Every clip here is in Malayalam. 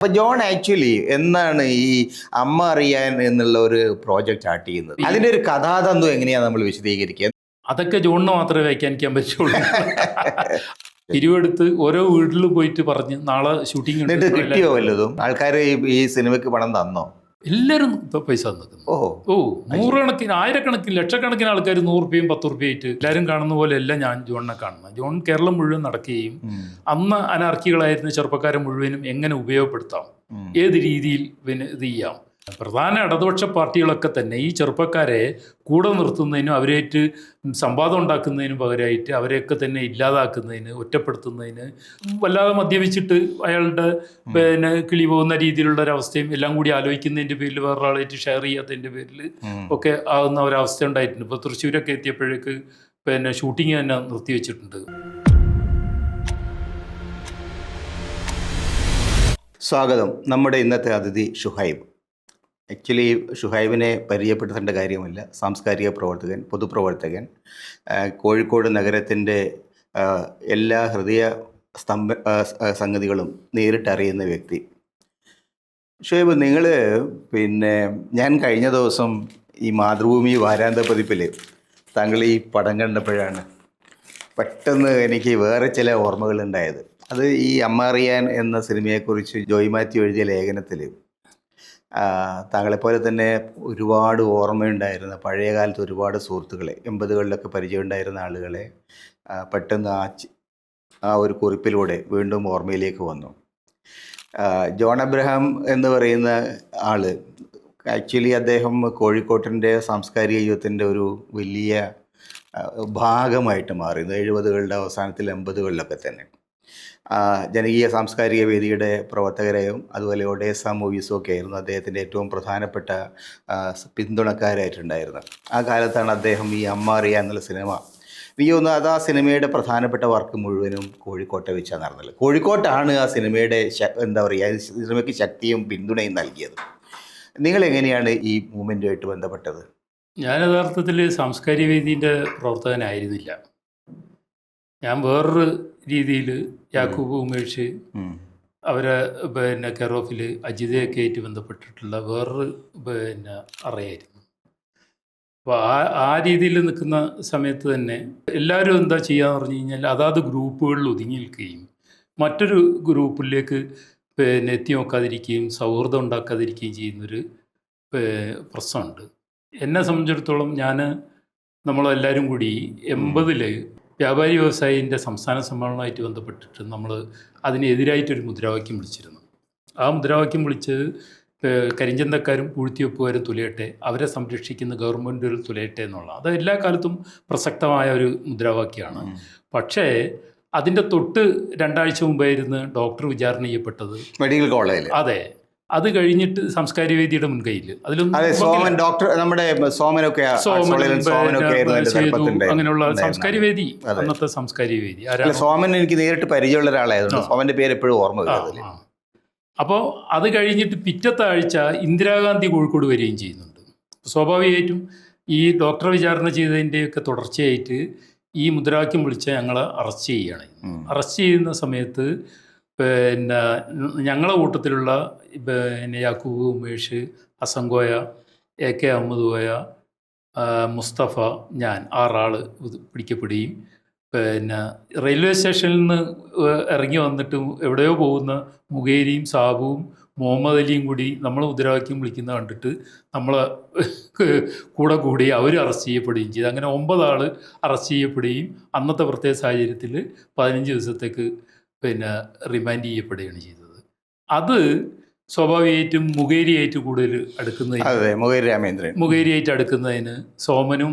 അപ്പൊ ജോൺ ആക്ച്വലി എന്നാണ് ഈ അമ്മ അറിയാൻ എന്നുള്ള ഒരു പ്രോജക്റ്റ് സ്റ്റാർട്ട് ചെയ്യുന്നത്? അതിന്റെ ഒരു കഥാതന്ത്വം എങ്ങനെയാണ് നമ്മൾ വിശദീകരിക്കുക? അതൊക്കെ ജോണിന് മാത്രമേ വ്യാഖ്യാനിക്കാൻ പറ്റുള്ളൂ. പിരിവെടുത്ത് ഓരോ വീട്ടിൽ പോയിട്ട് പറഞ്ഞ് നാളെ ഷൂട്ടിംഗ് എന്നിട്ട് കിട്ടിയോ വല്ലതും? ആൾക്കാർ ഈ സിനിമയ്ക്ക് പണം തന്നോ? എല്ലാവരും പൈസ തന്നിക്കുന്നു. ഓ, നൂറുകണക്കിന് ആയിരക്കണക്കിന് ലക്ഷക്കണക്കിന് ആൾക്കാർ 100 രൂപയും 10 രൂപയായിട്ട് എല്ലാവരും കാണുന്ന പോലെ അല്ല ഞാൻ ജോണിനെ കാണുന്നത്. ജോൺ കേരളം മുഴുവൻ നടക്കുകയും അന്ന് അനാർക്കികളായിരുന്ന ചെറുപ്പക്കാരെ മുഴുവനും എങ്ങനെ ഉപയോഗപ്പെടുത്താം, ഏത് രീതിയിൽ പിന്നെ ഇത് ചെയ്യാം. പ്രധാന ഇടതുപക്ഷ പാർട്ടികളൊക്കെ തന്നെ ഈ ചെറുപ്പക്കാരെ കൂടെ നിർത്തുന്നതിനും അവരായിട്ട് സംവാദം ഉണ്ടാക്കുന്നതിനും പകരമായിട്ട് അവരെയൊക്കെ തന്നെ ഇല്ലാതാക്കുന്നതിന്, ഒറ്റപ്പെടുത്തുന്നതിന്, വല്ലാതെ മദ്യപിച്ചിട്ട് അയാളുടെ പിന്നെ കിളി പോകുന്ന രീതിയിലുള്ള ഒരവസ്ഥയും എല്ലാം കൂടി ആലോചിക്കുന്നതിൻ്റെ പേരിൽ വേറൊരാളായിട്ട് ഷെയർ ചെയ്യാത്തതിൻ്റെ പേരിൽ ഒക്കെ ആകുന്ന ഒരവസ്ഥ ഉണ്ടായിട്ടുണ്ട്. ഇപ്പോൾ തൃശ്ശൂരൊക്കെ എത്തിയപ്പോഴേക്ക് പിന്നെ ഷൂട്ടിങ് തന്നെ നിർത്തിവെച്ചിട്ടുണ്ട്. സ്വാഗതം. നമ്മുടെ ഇന്നത്തെ അതിഥി ഷുഹൈബ്. ആക്ച്വലി ഷുഹൈബിനെ പരിചയപ്പെടുത്തേണ്ട കാര്യമില്ല. സാംസ്കാരിക പ്രവർത്തകൻ, പൊതുപ്രവർത്തകൻ, കോഴിക്കോട് നഗരത്തിൻ്റെ എല്ലാ ഹൃദയ സംഗതികളും നേരിട്ടറിയുന്ന വ്യക്തി. ഷുഹൈബ്, നിങ്ങൾ ഞാൻ കഴിഞ്ഞ ദിവസം ഈ മാതൃഭൂമി വാരാന്ത പതിപ്പിൽ താങ്കൾ ഈ പടം കണ്ടപ്പോഴാണ് പെട്ടെന്ന് എനിക്ക് വേറെ ചില ഓർമ്മകളുണ്ടായത്. അത് ഈ അമ്മ അറിയാൻ എന്ന സിനിമയെക്കുറിച്ച് ജോയ് മാത്യു എഴുതിയ ലേഖനത്തിൽ താങ്കളെപ്പോലെ തന്നെ ഒരുപാട് ഓർമ്മയുണ്ടായിരുന്ന പഴയകാലത്ത് ഒരുപാട് സുഹൃത്തുക്കളെ, 80കളിലൊക്കെ പരിചയമുണ്ടായിരുന്ന ആളുകളെ പെട്ടെന്ന് ആ ഒരു കുറിപ്പിലൂടെ വീണ്ടും ഓർമ്മയിലേക്ക് വന്നു. ജോൺ അബ്രഹാം എന്ന് പറയുന്ന ആൾ ആക്ച്വലി അദ്ദേഹം കോഴിക്കോട്ടിൻ്റെ സാംസ്കാരിക യുഗത്തിൻ്റെ ഒരു വലിയ ഭാഗമായിട്ട് മാറിയത് 70കളുടെ അവസാനത്തിൽ 80കളിലൊക്കെ തന്നെ. ജനകീയ സാംസ്കാരിക വേദിയുടെ പ്രവർത്തകരെയും അതുപോലെ ഒഡേസ മൂവീസും ഒക്കെ ആയിരുന്നു അദ്ദേഹത്തിൻ്റെ ഏറ്റവും പ്രധാനപ്പെട്ട പിന്തുണക്കാരായിട്ടുണ്ടായിരുന്നത്. ആ കാലത്താണ് അദ്ദേഹം ഈ അമ്മ അറിയാൻ എന്നുള്ള സിനിമ, എനിക്ക് തോന്നുന്നു അത് ആ സിനിമയുടെ പ്രധാനപ്പെട്ട വർക്ക് മുഴുവനും കോഴിക്കോട്ടെ വെച്ചാണ് നടന്നത്. കോഴിക്കോട്ടാണ് ആ സിനിമയുടെ എന്താ പറയുക, സിനിമയ്ക്ക് ശക്തിയും പിന്തുണയും നൽകിയത്. നിങ്ങളെങ്ങനെയാണ് ഈ മൂവ്മെൻറ്റുമായിട്ട് ബന്ധപ്പെട്ടത്? ഞാൻ യഥാർത്ഥത്തിൽ സാംസ്കാരിക വേദിൻ്റെ പ്രവർത്തകനായിരുന്നില്ല. ഞാൻ വേറൊരു രീതിയിൽ യാക്കൂബ് ഉമേഷ് അവരെ കെയർ ഓഫിൽ അജിതയൊക്കെ ആയിട്ട് ബന്ധപ്പെട്ടിട്ടുള്ള വേറൊരു അറിയായിരുന്നു. അപ്പോൾ ആ രീതിയിൽ നിൽക്കുന്ന സമയത്ത് തന്നെ എല്ലാവരും എന്താ ചെയ്യാന്ന് പറഞ്ഞു കഴിഞ്ഞാൽ അതാത് ഗ്രൂപ്പുകളിൽ ഒതുങ്ങി നിൽക്കുകയും മറ്റൊരു ഗ്രൂപ്പിലേക്ക് എത്തി നോക്കാതിരിക്കുകയും സൗഹൃദം ഉണ്ടാക്കാതിരിക്കുകയും ചെയ്യുന്നൊരു പ്രശ്നമുണ്ട്. എന്നെ സംബന്ധിച്ചിടത്തോളം നമ്മളെല്ലാവരും കൂടി 80ൽ വ്യാപാരി വ്യവസായിൻ്റെ സംസ്ഥാന സമ്മേളനമായിട്ട് ബന്ധപ്പെട്ടിട്ട് നമ്മൾ അതിനെതിരായിട്ടൊരു മുദ്രാവാക്യം വിളിച്ചിരുന്നു. ആ മുദ്രാവാക്യം വിളിച്ചത് കരിഞ്ചന്തക്കാരും പൂഴ്ത്തിവെപ്പുകാരും തുലയട്ടെ, അവരെ സംരക്ഷിക്കുന്ന ഗവൺമെൻറ്റുകൾ തുലയട്ടെ എന്നുള്ള, അത് എല്ലാ കാലത്തും പ്രസക്തമായ ഒരു മുദ്രാവാക്യമാണ്. പക്ഷേ അതിൻ്റെ തൊട്ട് 2 ആഴ്ച മുമ്പായിരുന്നു ഡോക്ടർ വിചാരണ ചെയ്യപ്പെട്ടത് മെഡിക്കൽ കോളേജിൽ. അതെ, അത് കഴിഞ്ഞിട്ട് സാംസ്കാരിക വേദിയുടെ മുൻകൈയിൽ അങ്ങനെയുള്ള സാംസ്കാരിക വേദി, അന്നത്തെ സാംസ്കാരിക വേദി സോമൻ എനിക്ക് നേരിട്ട് പരിചയമുള്ള ഒരാളായിരുന്നു. സോമന്റെ പേര് എപ്പോഴും ഓർമ്മ. അപ്പോൾ അത് കഴിഞ്ഞിട്ട് പിറ്റത്തെ ആഴ്ച ഇന്ദിരാഗാന്ധി കോഴിക്കോട് വരികയും ചെയ്യുന്നുണ്ട്. സ്വാഭാവികമായിട്ടും ഈ ഡോക്ടർ വിചാരണ ചെയ്തതിൻ്റെയൊക്കെ തുടർച്ചയായിട്ട് ഈ മുദ്രാവാക്യം വിളിച്ച് ഞങ്ങളെ അറസ്റ്റ് ചെയ്യുകയാണ്. അറസ്റ്റ് ചെയ്യുന്ന സമയത്ത് ഞങ്ങളെ കൂട്ടത്തിലുള്ള യാക്കൂബ് ഉമേഷ്, അസംഗോയ, AK അഹമ്മദ് കോയ, മുസ്തഫ, ഞാൻ 6 ആൾ പിടിക്കപ്പെടുകയും റെയിൽവേ സ്റ്റേഷനിൽ നിന്ന് ഇറങ്ങി വന്നിട്ട് എവിടെയോ പോകുന്ന മുഖേരിയും സാബുവും മുഹമ്മദ് അലിയും കൂടി നമ്മൾ മുദ്രാവാക്യം വിളിക്കുന്ന കണ്ടിട്ട് നമ്മളെ കൂടി അവർ അറസ്റ്റ് ചെയ്യപ്പെടുകയും ചെയ്തു. അങ്ങനെ 9 ആൾ അറസ്റ്റ് ചെയ്യപ്പെടുകയും അന്നത്തെ പ്രത്യേക സാഹചര്യത്തിൽ 15 ദിവസത്തേക്ക് റിമാൻഡ് ചെയ്യപ്പെടുകയാണ് ചെയ്തത്. അത് സ്വാഭാവികമായിട്ടും മുഖേരിയായിട്ട് കൂടുതൽ അടുക്കുന്നതിന്, മുഖേരിയായിട്ട് അടുക്കുന്നതിന് സോമനും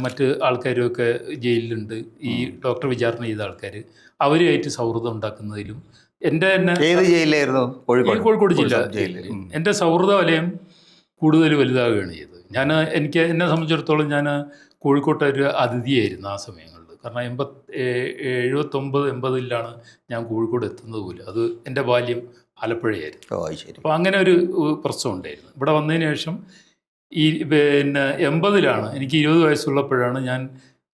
മറ്റ് ആൾക്കാരും ഒക്കെ ജയിലിലുണ്ട്. ഈ ഡോക്ടർ വിചാരണ ചെയ്ത ആൾക്കാർ, അവരുമായിട്ട് സൗഹൃദം ഉണ്ടാക്കുന്നതിലും എൻ്റെ തന്നെ കോഴിക്കോട് ജില്ല എൻ്റെ സൗഹൃദ വലയം കൂടുതൽ വലുതാവുകയാണ് ചെയ്തത്. എന്നെ സംബന്ധിച്ചിടത്തോളം ഞാൻ കോഴിക്കോട്ടെ ഒരു അതിഥിയായിരുന്നു ആ സമയങ്ങളിൽ. കാരണം 79-80ലാണ് ഞാൻ കോഴിക്കോട് എത്തുന്നത് പോലും. അത് എൻ്റെ ബാല്യം ആലപ്പുഴയായിരുന്നു. അപ്പോൾ അങ്ങനെ ഒരു പ്രശ്നം ഉണ്ടായിരുന്നു. ഇവിടെ വന്നതിന് ശേഷം ഈ 80ലാണ് എനിക്ക് 20 വയസ്സുള്ളപ്പോഴാണ് ഞാൻ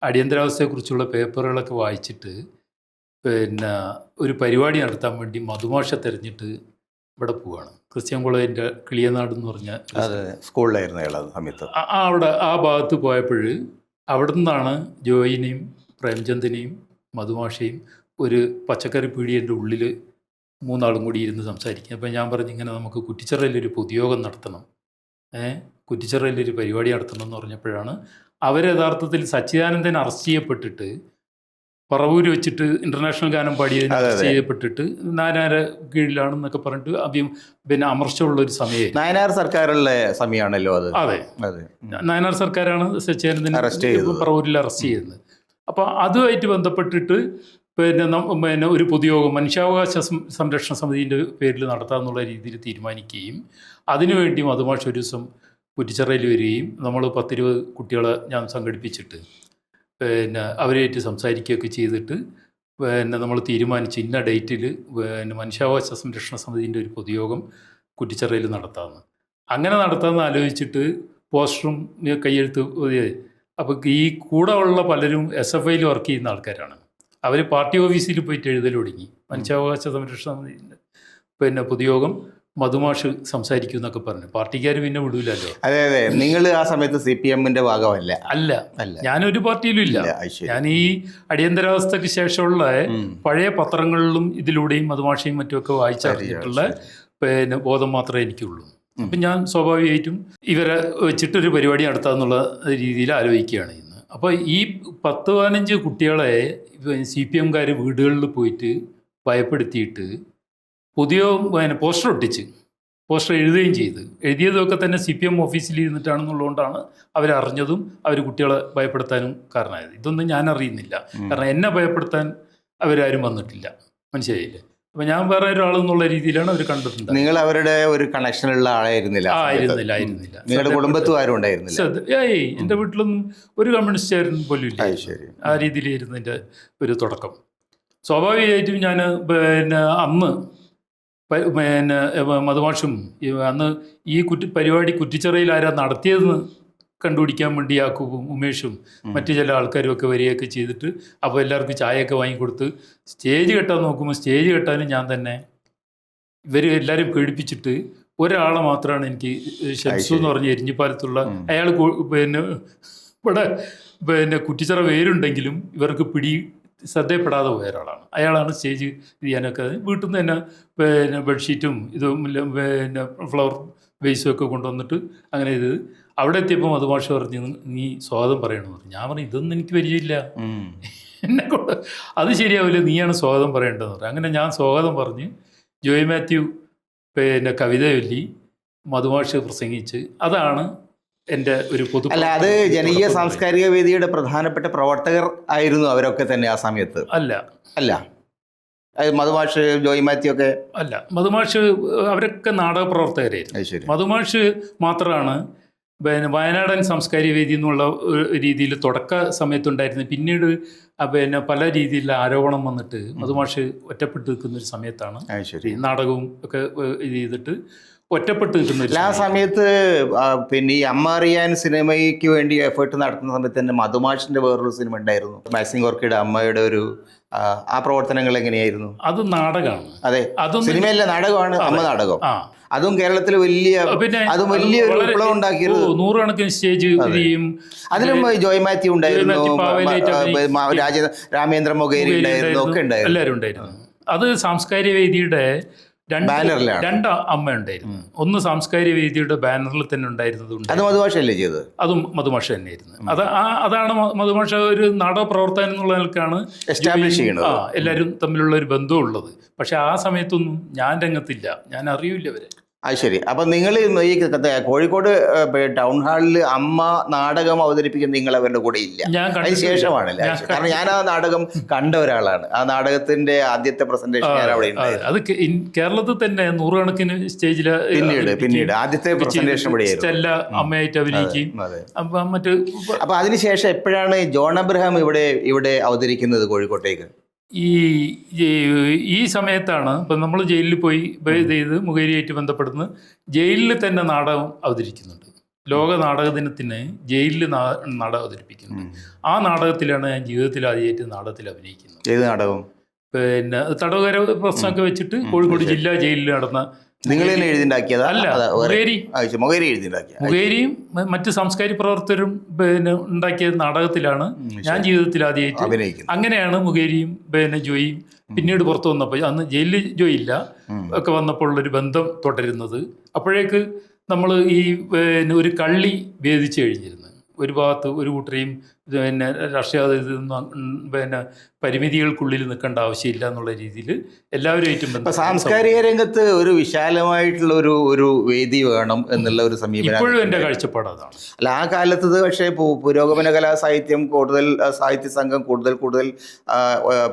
അടിയന്തരാവസ്ഥയെക്കുറിച്ചുള്ള പേപ്പറുകളൊക്കെ വായിച്ചിട്ട് ഒരു പരിപാടി നടത്താൻ വേണ്ടി മധുമാഷ തിരഞ്ഞിട്ട് ഇവിടെ പോവുകയാണ്. ക്രിസ്ത്യൻ കോളേജിൻ്റെ കിളിയനാട് എന്ന് പറഞ്ഞ അത് സ്കൂളിലായിരുന്നു അയാൾ അത് സമയത്ത്. അവിടെ ആ ഭാഗത്ത് പോയപ്പോൾ അവിടെ നിന്നാണ് ജോയിനെയും പ്രേംചന്ദിനെയും മധുമാഷയും ഒരു പച്ചക്കറി പീടിയൻ്റെ ഉള്ളിൽ മൂന്നാളും കൂടി ഇരുന്ന് സംസാരിക്കും. അപ്പോൾ ഞാൻ പറഞ്ഞു ഇങ്ങനെ നമുക്ക് കുറ്റിച്ചിറയിലൊരു പൊതുയോഗം നടത്തണം, കുറ്റിച്ചിറയിലൊരു പരിപാടി നടത്തണം എന്ന് പറഞ്ഞപ്പോഴാണ് അവർ യഥാർത്ഥത്തിൽ സച്ചിദാനന്ദൻ അറസ്റ്റ് ചെയ്യപ്പെട്ടിട്ട് പറവൂര് വെച്ചിട്ട് ഇൻ്റർനാഷണൽ ഗാനം പാടിയതിന് അറസ്റ്റ് ചെയ്യപ്പെട്ടിട്ട് നായനാരെ കീഴിലാണെന്നൊക്കെ പറഞ്ഞിട്ട് പിന്നെ അമർച്ചമുള്ളൊരു സമയം നായനാർ സർക്കാരുള്ള സമയമാണല്ലോ അത്. അതെ, നായനാർ സർക്കാരാണ് സച്ചിദാനന്ദൻ പറവൂരിൽ അറസ്റ്റ് ചെയ്യുന്നത്. അപ്പോൾ അതുമായിട്ട് ബന്ധപ്പെട്ടിട്ട് പിന്നെ ഒരു പൊതുയോഗം മനുഷ്യാവകാശ സംരക്ഷണ സമിതിൻ്റെ പേരിൽ നടത്താമെന്നുള്ള രീതിയിൽ തീരുമാനിക്കുകയും അതിനുവേണ്ടി മധുമാഷ് ഒരു ദിവസം കുറ്റിച്ചിറയിൽ വരികയും നമ്മൾ 10-20 കുട്ടികളെ ഞാൻ സംഘടിപ്പിച്ചിട്ട് പിന്നെ അവരുമായിട്ട് സംസാരിക്കുകയൊക്കെ ചെയ്തിട്ട് പിന്നെ നമ്മൾ തീരുമാനിച്ച് ഇന്ന ഡേറ്റിൽ പിന്നെ മനുഷ്യാവകാശ സംരക്ഷണ സമിതിൻ്റെ ഒരു പൊതുയോഗം കുറ്റിച്ചിറയിൽ നടത്താമെന്ന്. അങ്ങനെ നടത്താമെന്ന് ആലോചിച്ചിട്ട് പോസ്റ്ററും കയ്യെഴുത്ത്. അപ്പോൾ ഈ കൂടെ ഉള്ള പലരും SFIയിൽ വർക്ക് ചെയ്യുന്ന ആൾക്കാരാണ്. അവർ പാർട്ടി ഓഫീസിൽ പോയിട്ട് എഴുതൽ തുടങ്ങി, മനുഷ്യാവകാശ സംരക്ഷണ സമിതിൻ്റെ പിന്നെ പൊതുയോഗം മധുമാഷ് സംസാരിക്കും എന്നൊക്കെ പറഞ്ഞു. പാർട്ടിക്കാർ പിന്നെ വിടൂലല്ലോ. അതെ അതെ, നിങ്ങൾ ആ സമയത്ത് CPMന്റെ ഭാഗമല്ല? അല്ല, ഞാനൊരു പാർട്ടിയിലും ഇല്ല. ഞാൻ ഈ അടിയന്തരാവസ്ഥയ്ക്ക് ശേഷമുള്ള പഴയ പത്രങ്ങളിലും ഇതിലൂടെയും മധുമാഷയും മറ്റുമൊക്കെ വായിച്ചറിഞ്ഞിട്ടുള്ള പിന്നെ ബോധം മാത്രമേ എനിക്കുള്ളൂ. അപ്പം ഞാൻ സ്വാഭാവികമായിട്ടും ഇവരെ വെച്ചിട്ടൊരു പരിപാടി നടത്താമെന്നുള്ള രീതിയിൽ ആലോചിക്കുകയാണ് ഇന്ന്. അപ്പോൾ ഈ 10-15 കുട്ടികളെ CPMകാർ വീടുകളിൽ പോയിട്ട് ഭയപ്പെടുത്തിയിട്ട് പുതിയ പോസ്റ്റർ ഒട്ടിച്ച് പോസ്റ്റർ എഴുതുകയും ചെയ്ത്, എഴുതിയതൊക്കെ തന്നെ CPM ഓഫീസിൽ ഇരുന്നിട്ടാണെന്നുള്ളതുകൊണ്ടാണ് അവരറിഞ്ഞതും അവർ കുട്ടികളെ ഭയപ്പെടുത്താനും കാരണമായത്. ഇതൊന്നും ഞാൻ അറിയുന്നില്ല, കാരണം എന്നെ ഭയപ്പെടുത്താൻ അവരാരും വന്നിട്ടില്ല, മനസ്സിലായില്ലേ? അപ്പം ഞാൻ വേറെ ഒരാളെന്നുള്ള രീതിയിലാണ് അവർ കണ്ടിട്ടുണ്ട്. നിങ്ങൾ അവരുടെ ഒരു കണക്ഷനുള്ള ആളായിരുന്നില്ല? ആയിരുന്നില്ല. നിങ്ങളുടെ കുടുംബത്തും ആരും ഉണ്ടായിരുന്നില്ല? എൻ്റെ വീട്ടിലൊന്നും ഒരു കമ്മ്യൂണിസ്റ്റുകാരൻ പോലും ഇല്ല. ആ രീതിയിലായിരുന്നു എൻ്റെ ഒരു തുടക്കം. സ്വാഭാവികമായിട്ടും ഞാൻ പിന്നെ അന്ന് പിന്നെ മധുമാഷും അന്ന് ഈ പരിപാടി കുറ്റിച്ചിറയിൽ ആരാ നടത്തിയതെന്ന് കണ്ടുപിടിക്കാൻ വേണ്ടി യാക്കൂബും ഉമേഷും മറ്റു ചില ആൾക്കാരും ഒക്കെ വരികയൊക്കെ ചെയ്തിട്ട് അപ്പോൾ എല്ലാവർക്കും ചായയൊക്കെ വാങ്ങിക്കൊടുത്ത് സ്റ്റേജ് കെട്ടാൻ നോക്കുമ്പോൾ സ്റ്റേജ് കെട്ടാനും ഞാൻ തന്നെ ഇവർ എല്ലാവരും പേടിപ്പിച്ചിട്ട് ഒരാളെ മാത്രമാണ് എനിക്ക് ഷംസു എന്ന് പറഞ്ഞ എരിഞ്ഞിപ്പാലത്തുള്ള അയാൾ പിന്നെ ഇവിടെ പിന്നെ കുറ്റിച്ചിറ വേരുണ്ടെങ്കിലും ഇവർക്ക് ശ്രദ്ധയപ്പെടാതെ പോയ ഒരാളാണ്. അയാളാണ് സ്റ്റേജ് ചെയ്യാനൊക്കെ വീട്ടിൽ നിന്ന് തന്നെ പിന്നെ ബെഡ്ഷീറ്റും ഇതും പിന്നെ ഫ്ലവർ വേസും ഒക്കെ കൊണ്ടുവന്നിട്ട് അങ്ങനെ ഇത് അവിടെ എത്തിയപ്പോൾ മധുമാഷ് പറഞ്ഞു നീ സ്വാഗതം പറയണമെന്ന് പറഞ്ഞു. ഞാൻ പറഞ്ഞു ഇതൊന്നും എനിക്ക് പരിചയമില്ല, എന്നെ കൊണ്ട് അത് ശരിയാവില്ല, നീയാണ് സ്വാഗതം പറയേണ്ടതെന്ന് പറഞ്ഞു. അങ്ങനെ ഞാൻ സ്വാഗതം പറഞ്ഞ് ജോയ് മാത്യു പിന്നെ കവിത ചൊല്ലി മധുമാഷ് പ്രസംഗിച്ച് അതാണ് എൻ്റെ ഒരു പൊതു. അല്ല, അത് ജനകീയ സാംസ്കാരിക വേദിയുടെ പ്രധാനപ്പെട്ട പ്രവർത്തകർ ആയിരുന്നു അവരൊക്കെ തന്നെ ആ സമയത്ത്? അല്ല, മധുമാഷ് ജോയ് മാത്യു ഒക്കെ അല്ല. മധുമാഷ് അവരൊക്കെ നാടക പ്രവർത്തകരായിരുന്നു. മധുമാഷ് മാത്രമാണ് പിന്നെ വയനാടൻ സാംസ്കാരിക വേദി എന്നുള്ള രീതിയിൽ തുടക്ക സമയത്തുണ്ടായിരുന്നത്. പിന്നീട് പിന്നെ പല രീതിയിലുള്ള ആരോപണം വന്നിട്ട് മധുമാഷ് ഒറ്റപ്പെട്ട് നിൽക്കുന്നൊരു സമയത്താണ് നാടകവും ഒക്കെ ഇത് ചെയ്തിട്ട് ഒറ്റപ്പെട്ട് നിൽക്കുന്ന. ആ സമയത്ത് പിന്നെ ഈ അമ്മ അറിയാൻ സിനിമയ്ക്ക് വേണ്ടി എഫേർട്ട് നടത്തുന്ന സമയത്ത് തന്നെ മധുമാഷിന്റെ വേറൊരു സിനിമ ഉണ്ടായിരുന്നു, മാക്സിം ഗോർക്കിയുടെ അമ്മയുടെ ഒരു. ആ പ്രവർത്തനങ്ങൾ എങ്ങനെയായിരുന്നു? അത് നാടകമാണ്. അതെ, സിനിമയല്ല, നാടകമാണ്. അമ്മ നാടകം. അതും കേരളത്തിൽ അതും വലിയൊരു വിപ്ലവം ഉണ്ടാക്കിയത്. 100 കണക്കിന് സ്റ്റേജ് അതിലും ജോയ് മാത്യു ഉണ്ടായിരുന്നു, രാമേന്ദ്ര മൊകേരി ഉണ്ടായിരുന്നു, ഒക്കെ ഉണ്ടായിരുന്നു, എല്ലാവരും ഉണ്ടായിരുന്നു. അത് സാംസ്കാരിക വേദിയുടെ രണ്ട് അമ്മ ഉണ്ടായിരുന്നു. ഒന്ന് സാംസ്കാരിക വേദിയുടെ ബാനറിൽ തന്നെ ഉണ്ടായിരുന്നതുണ്ട്. അത് മധുമാഷല്ലേ ചെയ്തത്? അതും മധുമാഷ തന്നെയായിരുന്നു. അതാണ് മധുമാഷ ഒരു നാടക പ്രവർത്തനം എന്നുള്ള നിലക്കാണ് എസ്റ്റാബ്ലിഷ് ചെയ്യുന്നത്. എല്ലാവരും തമ്മിലുള്ള ഒരു ബന്ധമുള്ളത്. പക്ഷെ ആ സമയത്തൊന്നും ഞാൻ രംഗത്തില്ല, ഞാൻ അറിയില്ല അവരെ. അത് ശരി. അപ്പം നിങ്ങൾ ഈ കോഴിക്കോട് ടൗൺ ഹാളിൽ അമ്മ നാടകം അവതരിപ്പിക്കുന്ന നിങ്ങൾ അവരുടെ കൂടെ ഇല്ല, അതിന് ശേഷമാണല്ലേ? കാരണം ഞാൻ ആ നാടകം കണ്ട ഒരാളാണ്. ആ നാടകത്തിന്റെ ആദ്യത്തെ പ്രസന്റേഷൻ ഞാൻ അവിടെ ഉണ്ടായിരുന്നു. അത് കേരളത്തിൽ തന്നെ 100 കണക്കിന് സ്റ്റേജിൽ പിന്നീട് ആദ്യത്തെ പ്രസന്റേഷൻ സ്റ്റെല്ല അമ്മയായിട്ട് അഭിനയിക്കുകയും മറ്റ്. അപ്പൊ അതിനുശേഷം എപ്പോഴാണ് ജോൺ അബ്രഹാം ഇവിടെ അവതരിക്കുന്നത് കോഴിക്കോട്ടേക്ക്? ഈ സമയത്താണ് ഇപ്പം നമ്മൾ ജയിലിൽ പോയി ചെയ്ത് മുഖേരിയായിട്ട് ബന്ധപ്പെടുന്ന ജയിലിൽ തന്നെ നാടകം അവതരിക്കുന്നുണ്ട്. ലോക നാടക ദിനത്തിന് ജയിലിൽ നാടകം അവതരിപ്പിക്കുന്നുണ്ട്. ആ നാടകത്തിലാണ് ഞാൻ ജീവിതത്തിൽ ആദ്യമായിട്ട് നാടകത്തിൽ അഭിനയിക്കുന്നത്. ഏത് നാടകം? പിന്നെ തടവുകാര പ്രശ്നമൊക്കെ വെച്ചിട്ട് കോഴിക്കോട് ജില്ലാ ജയിലിൽ നടന്ന നിങ്ങൾ തന്നെ എഴുതിണ്ടാക്കിയതാ? അല്ല, മുഖേരി മൊകേരി എഴുതിണ്ടാക്കിയ. മുഖേരിയും മറ്റ് സാംസ്കാരിക പ്രവർത്തകരും ഉണ്ടാക്കിയ നാടകത്തിലാണ് ഞാൻ ജീവിതത്തിൽ ആദ്യമായിട്ട് അഭിനയിക്കുന്നത്. അങ്ങനെയാണ് മുഖേരിയും ജോയിയും പിന്നീട് പുറത്തു വന്നപ്പോൾ, അന്ന് ജയിലിൽ ജോയി ഇല്ല ഒക്കെ വന്നപ്പോൾ ഉള്ളൊരു ബന്ധം തുടരുന്നത്. അപ്പോഴേക്ക് നമ്മൾ ഈ ഒരു കള്ളി ഭേദിച്ച് കഴിഞ്ഞിരുന്നു. ഒരു ഭാഗത്ത് ഒരു കൂട്ടരെയും രാഷ്ട്രീയ പരിമിതികൾക്കുള്ളിൽ നിൽക്കേണ്ട ആവശ്യമില്ല എന്നുള്ള രീതിയിൽ എല്ലാവരുമായിട്ടും ബന്ധം. സാംസ്കാരിക രംഗത്ത് ഒരു വിശാലമായിട്ടുള്ള ഒരു വേദി വേണം എന്നുള്ള ഒരു സമീപനം ഇപ്പോഴും എൻ്റെ കാഴ്ചപ്പാട് അതാണ്. അല്ല, ആ കാലത്ത് പക്ഷേ പുരോഗമന കലാ സാഹിത്യം കൂടുതൽ, സാഹിത്യ സംഘം കൂടുതൽ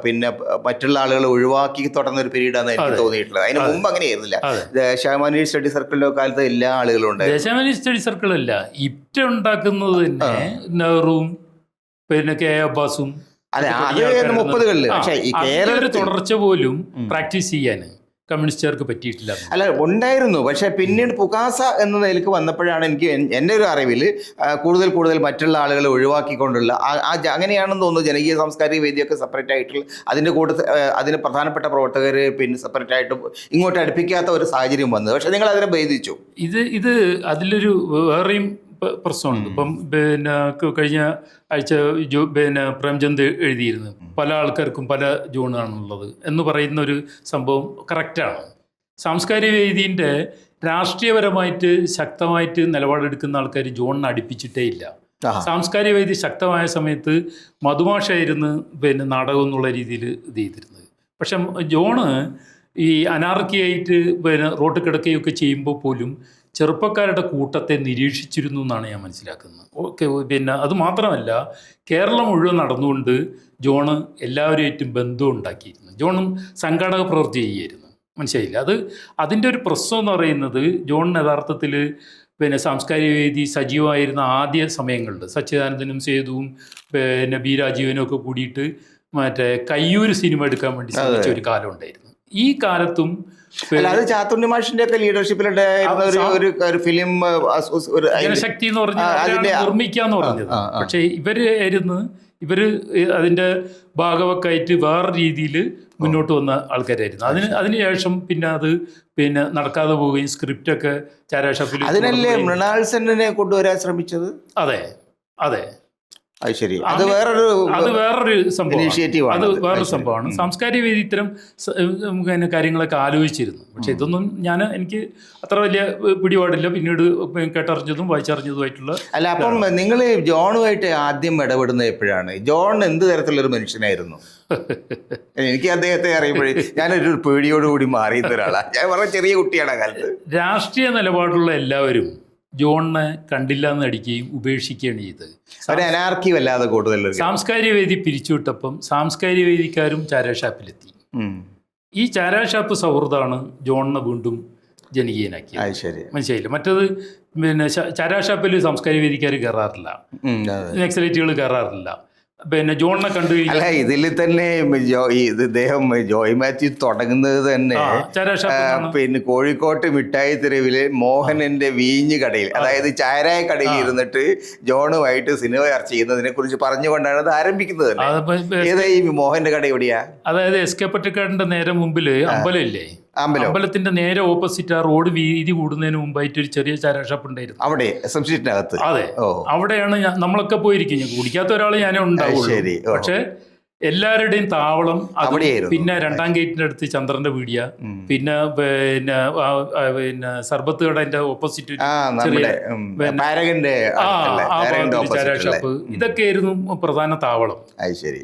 പിന്നെ മറ്റുള്ള ആളുകൾ ഒഴിവാക്കി തുടർന്ന ഒരു പീരീഡാണ് എനിക്ക് തോന്നിയിട്ടുള്ളത്. അതിന് മുമ്പ് അങ്ങനെയായിരുന്നില്ല. ദേശാഭിമാനി സ്റ്റഡി സർക്കിളിൻ്റെ കാലത്ത് എല്ലാ ആളുകളും ഉണ്ട്. ദേശാഭിമാനി സ്റ്റഡി സർക്കിളല്ല, ഇറ്റ ഉണ്ടാക്കുന്നത് തന്നെ നെഹ്റുവും കെ അബ്ബാസും. അതെ, അത് 30കളിൽ. പക്ഷേ ഈ കേരളത്തിൽ തുടർച്ച പോലും പ്രാക്ടീസ് ചെയ്യാൻ കമ്മ്യൂണിസ്റ്റുകാർക്ക് പറ്റിയിട്ടില്ല. അല്ല, ഉണ്ടായിരുന്നു. പക്ഷേ പിന്നീട് പുകാസ എന്ന നിലയ്ക്ക് വന്നപ്പോഴാണ് എനിക്ക് എൻ്റെ ഒരു അറിവിൽ കൂടുതൽ മറ്റുള്ള ആളുകളെ ഒഴിവാക്കിക്കൊണ്ടുള്ള അങ്ങനെയാണെന്ന് തോന്നുന്നു. ജനകീയ സാംസ്കാരിക വേദിയൊക്കെ സെപ്പറേറ്റ് ആയിട്ടുള്ള അതിൻ്റെ കൂട്ടത്തിൽ അതിന് പ്രധാനപ്പെട്ട പ്രവർത്തകർ പിന്നെ സെപ്പറേറ്റ് ആയിട്ട് ഇങ്ങോട്ട് അടുപ്പിക്കാത്ത ഒരു സാഹചര്യം വന്നത്. പക്ഷേ നിങ്ങൾ അതിനെ ഭേദിച്ചു. ഇത് അതിലൊരു വേറെയും പ്രശ്നമുണ്ട്. ഇപ്പം കഴിഞ്ഞ ആഴ്ച പ്രേംചന്ദ് എഴുതിയിരുന്നു, പല ആൾക്കാർക്കും പല ജോണാണുള്ളത് എന്ന് പറയുന്ന ഒരു സംഭവം കറക്റ്റാണ്. സാംസ്കാരിക വേദീൻ്റെ രാഷ്ട്രീയപരമായിട്ട് ശക്തമായിട്ട് നിലപാടെടുക്കുന്ന ആൾക്കാർ ജോണിനെ അടുപ്പിച്ചിട്ടേ ഇല്ല. സാംസ്കാരിക വേദി ശക്തമായ സമയത്ത് മധുമാഷായിരുന്നു നാടകം എന്നുള്ള രീതിയിൽ ഇത് ചെയ്തിരുന്നത്. പക്ഷെ ജോണ് ഈ അനാർക്കിയായിട്ട് റോട്ട് കിടക്കുകയൊക്കെ ചെയ്യുമ്പോൾ പോലും ചെറുപ്പക്കാരുടെ കൂട്ടത്തെ നിരീക്ഷിച്ചിരുന്നു എന്നാണ് ഞാൻ മനസ്സിലാക്കുന്നത്. ഓക്കെ, അത് മാത്രമല്ല, കേരളം മുഴുവൻ നടന്നുകൊണ്ട് ജോണ് എല്ലാവരുമായിട്ടും ബന്ധം ഉണ്ടാക്കിയിരുന്നു. ജോണും സംഘാടക പ്രവൃത്തി ചെയ്യായിരുന്നു. മനസ്സിലായില്ല? അതിൻ്റെ ഒരു പ്രശ്നം എന്ന് പറയുന്നത്, ജോണിന് യഥാർത്ഥത്തിൽ സാംസ്കാരിക വേദി സജീവമായിരുന്ന ആദ്യ സമയങ്ങളിൽ സച്ചിദാനന്ദനും സേതുവും ബി രാജീവനും ഒക്കെ കൂടിയിട്ട് മറ്റേ കയ്യൂർ സിനിമ എടുക്കാൻ വേണ്ടി ശ്രമിച്ച ഒരു കാലം ഉണ്ടായിരുന്നു. ഈ കാലത്തും അത് ചാത്തുണ്ണി മാഷിന്റെ ഒക്കെ ലീഡർഷിപ്പിലുണ്ടായിരുന്ന ഒരു ഫിലിം ജനശക്തി എന്ന് പറഞ്ഞാൽ നിർമ്മിക്കാന്ന് പറഞ്ഞത്. പക്ഷെ ഇവര് അതിന്റെ ഭാഗവക്കായിട്ട് വേറെ രീതിയിൽ മുന്നോട്ട് വന്ന ആൾക്കാരായിരുന്നു. അതിനുശേഷം പിന്നെ നടക്കാതെ പോവുകയും സ്ക്രിപ്റ്റൊക്കെ ചാരാഷപ്പിൽ. അതിനല്ലേ മൃണാൾ സെന്നിനെ കൊണ്ടുവരാൻ ശ്രമിച്ചത്? അതെ. അത് ശരി, അത് വേറൊരു സംഭവമാണ്. സാംസ്കാരിക വേദി ഇത്തരം കാര്യങ്ങളൊക്കെ ആലോചിച്ചിരുന്നു. പക്ഷെ ഇതൊന്നും എനിക്ക് അത്ര വലിയ പിടിപാടില്ല. പിന്നീട് കേട്ടറിഞ്ഞതും വായിച്ചറിഞ്ഞതുമായിട്ടുള്ള. അല്ല, അപ്പം നിങ്ങൾ ജോണുമായിട്ട് ആദ്യം ഇടപെടുന്നത് എപ്പോഴാണ്? ജോൺ എന്ത് തരത്തിലുള്ളൊരു മനുഷ്യനായിരുന്നു? എനിക്ക് അദ്ദേഹത്തെ അറിയുമ്പോഴേ ഞാനൊരു പേടിയോടുകൂടി മാറിയുന്ന ഒരാളാണ്. ഞാൻ പറഞ്ഞ ചെറിയ കുട്ടിയാണ് ആ കാലത്ത്. രാഷ്ട്രീയ നിലപാടുള്ള എല്ലാവരും ജോണിനെ കണ്ടില്ല എന്ന് അടിക്കുകയും ഉപേക്ഷിക്കുകയാണ് ചെയ്തത്. അനാർക്കി വല്ലാതെ കൂടുതൽ. സാംസ്കാരിക വേദി പിരിച്ചുവിട്ടപ്പം സാംസ്കാരിക വേദിക്കാരും ചാരാഷാപ്പിലെത്തി. ഈ ചാരാഷാപ്പ് സൗഹൃദമാണ് ജോണിനെ വീണ്ടും ജനകീയനാക്കിയത്. മനസ്സിലായില്ല? മറ്റത് ചാരാഷാപ്പിൽ സാംസ്കാരിക വേദിക്കാർ കയറാറില്ല, നക്സലൈറ്റുകൾ കയറാറില്ല. ജോണിനെ കണ്ടു കഴിഞ്ഞാൽ ഇതിൽ തന്നെ ഇദ്ദേഹം ജോയ് മാത്യു തുടങ്ങുന്നത് തന്നെ പിന്നെ കോഴിക്കോട്ട് മിഠായി തെരുവില് മോഹനന്റെ വീഞ്ഞ് കടയിൽ, അതായത് ചാരായ കടയിൽ ഇരുന്നിട്ട് ജോണുമായിട്ട് സിനിമ ചർച്ച ചെയ്യുന്നതിനെ കുറിച്ച് പറഞ്ഞുകൊണ്ടാണ് അത് ആരംഭിക്കുന്നത്. ഏതാ ഈ മോഹന്റെ കട എവിടെയാ? അതായത് എസ് കെ പൊറ്റക്കാടിന്റെ നേരെ മുമ്പില് അമ്പലമില്ലേ? അമ്പലത്തിന്റെ നേരെ ഓപ്പോസിറ്റ് ആ റോഡ് വീതി കൂടുന്നതിന് മുമ്പായിട്ട് ഒരു ചെറിയ ചാരാ ഷാപ്പ് ഉണ്ടായിരുന്നു അവിടെ. അതെ, അവിടെയാണ് നമ്മളൊക്കെ പോയിരിക്കും. കുടിക്കാത്ത ഒരാൾ ഞാനേ ഉണ്ടാവുള്ളൂ. പക്ഷെ എല്ലാവരുടെയും താവളം പിന്നെ രണ്ടാം ഗേറ്റിന്റെ അടുത്ത് ചന്ദ്രന്റെ പീടിയ, പിന്നെ സർബത്ത് കടന്റെ ഓപ്പോസിറ്റ് ചെറിയ ചാരാ ഷാപ്പ്, ഇതൊക്കെയായിരുന്നു പ്രധാന താവളം.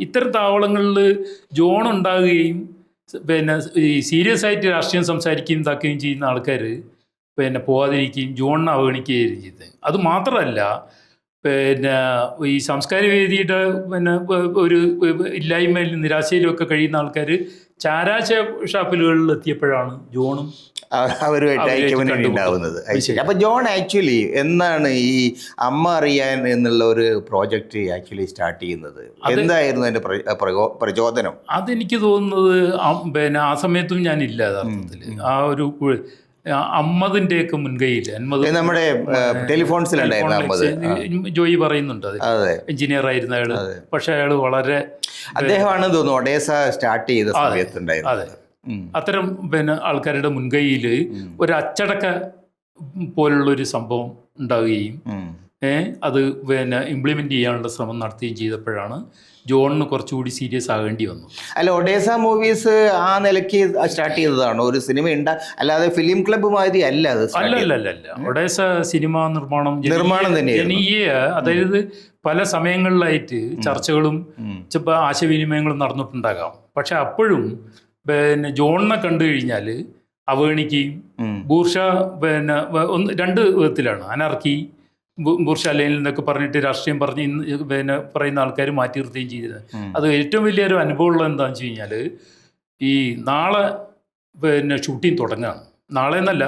ഇത്തരം താവളങ്ങളിൽ ജോൺ ഉണ്ടാകുകയും ഈ സീരിയസ് ആയിട്ട് രാഷ്ട്രീയം സംസാരിക്കുകയും ഇതാക്കുകയും ചെയ്യുന്ന ആൾക്കാർ പോകാതിരിക്കുകയും ജോണിനെ അവഗണിക്കുകയും ചെയ്തത്. അത് മാത്രമല്ല, ഈ സാംസ്കാരിക വേദിയുടെ ഒരു ഇല്ലായ്മയിലും നിരാശയിലും ഒക്കെ കഴിയുന്ന ആൾക്കാർ ചാരാ ഷാപ്പിലുകളിൽ എത്തിയപ്പോഴാണ് ജോണും അവരുമായിട്ട് ഉണ്ടാവുന്നത്. അപ്പൊ ജോൺ ആക്ച്വലി എന്നാണ് ഈ അമ്മ അറിയാൻ എന്നുള്ള ഒരു പ്രോജക്റ്റ് ആക്ച്വലി സ്റ്റാർട്ട് ചെയ്യുന്നത്? എന്തായിരുന്നു അതിന്റെ പ്രചോദനം? അതെനിക്ക് തോന്നുന്നത് ആ സമയത്തും ഞാനില്ല യഥാർത്ഥത്തിൽ. ആ ഒരു അമ്മദിന്റെയൊക്കെ മുൻകൈയിൽ നമ്മുടെ ജോയി പറയുന്നുണ്ട്, അത് എഞ്ചിനീയർ ആയിരുന്ന അയാള്. പക്ഷെ അയാള് വളരെ അദ്ദേഹമാണ് തോന്നുന്നു ഒഡേസ സ്റ്റാർട്ട് ചെയ്ത സമയത്തുണ്ടായിരുന്നു. അതെ, അത്തരം ആൾക്കാരുടെ മുൻകൈയിൽ ഒരു അച്ചടക്ക പോലുള്ളൊരു സംഭവം ഉണ്ടാവുകയും അത് ഇംപ്ലിമെൻ്റ് ചെയ്യാനുള്ള ശ്രമം നടത്തുകയും ചെയ്തപ്പോഴാണ് ജോണിന് കുറച്ചുകൂടി സീരിയസ് ആകേണ്ടി വന്നു. അല്ല, ഒഡേസ മൂവീസ് ആ നിലയ്ക്ക് സ്റ്റാർട്ട് ചെയ്തതാണോ? ഒരു സിനിമ അല്ലാതെ ഫിലിം ക്ലബ്ബ് മാതിരി അല്ല അത്? അല്ല. ഒഡേസ സിനിമ നിർമ്മാണം തന്നെ ജനീയ, അതായത് പല സമയങ്ങളിലായിട്ട് ചർച്ചകളും ആശയവിനിമയങ്ങളും നടന്നിട്ടുണ്ടാകാം. പക്ഷെ അപ്പോഴും ജോണിനെ കണ്ടു കഴിഞ്ഞാൽ അവഗണിക്കുകയും ബൂർഷ രണ്ട് വിധത്തിലാണ് അനർക്കി ബൂർഷ ലൈനിൽ നിന്നൊക്കെ പറഞ്ഞിട്ട് രാഷ്ട്രീയം പറഞ്ഞ് പറയുന്ന ആൾക്കാർ മാറ്റി നിർത്തുകയും ചെയ്തത്. അത് ഏറ്റവും വലിയൊരു അനുഭവമുള്ളത് എന്താണെന്ന് വെച്ച് കഴിഞ്ഞാൽ ഈ നാളെ ഷൂട്ടിങ് തുടങ്ങുകയാണ്. നാളെ എന്നല്ല,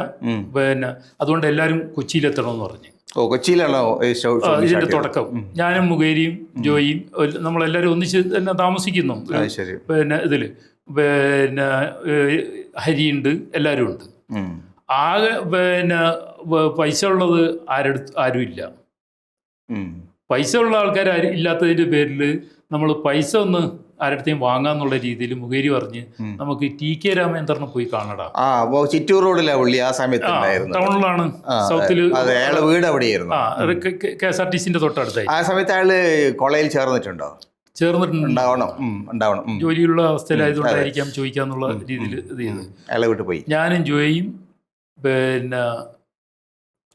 അതുകൊണ്ട് എല്ലാവരും കൊച്ചിയിലെത്തണമെന്ന് പറഞ്ഞു. കൊച്ചിയിലാണോ ഇതിന്റെ തുടക്കം? ഞാനും മുഖേരിയും ജോയിയും നമ്മളെല്ലാവരും ഒന്നിച്ച് തന്നെ താമസിക്കുന്നു. ഇതില് ഹരിയുണ്ട്, എല്ലാവരും ഉണ്ട്. ആകെ പൈസ ഉള്ളത് ആരുമില്ല. പൈസ ഉള്ള ആൾക്കാർ ഇല്ലാത്തതിന്റെ പേരിൽ നമ്മൾ പൈസ ഒന്ന് ആരുടെയും വാങ്ങാന്നുള്ള രീതിയിൽ മുഖേരി പറഞ്ഞ് നമുക്ക് TK രാമേന്ദ്രനെ പോയി കാണടാ. ചിറ്റൂർ റോഡിലാ പുള്ളി ആ സമയത്ത് ടൗണിലാണ്, സൗത്തില് വീട് അവിടെയായിരുന്നു. KSRTCന്റെ തൊട്ടടുത്തായി. ആ സമയത്ത് അയാള് കോളേജിൽ ചേർന്നിട്ടുണ്ടോ? ചേർന്നിട്ടുണ്ടാവണം. ജോലിയുള്ള അവസ്ഥയിലായതുകൊണ്ടായിരിക്കാം ചോദിക്കാന്നുള്ള രീതിയിൽ ഇത് ചെയ്ത് അയാളെ വീട്ടിൽ പോയി. ഞാനും ജോയിയും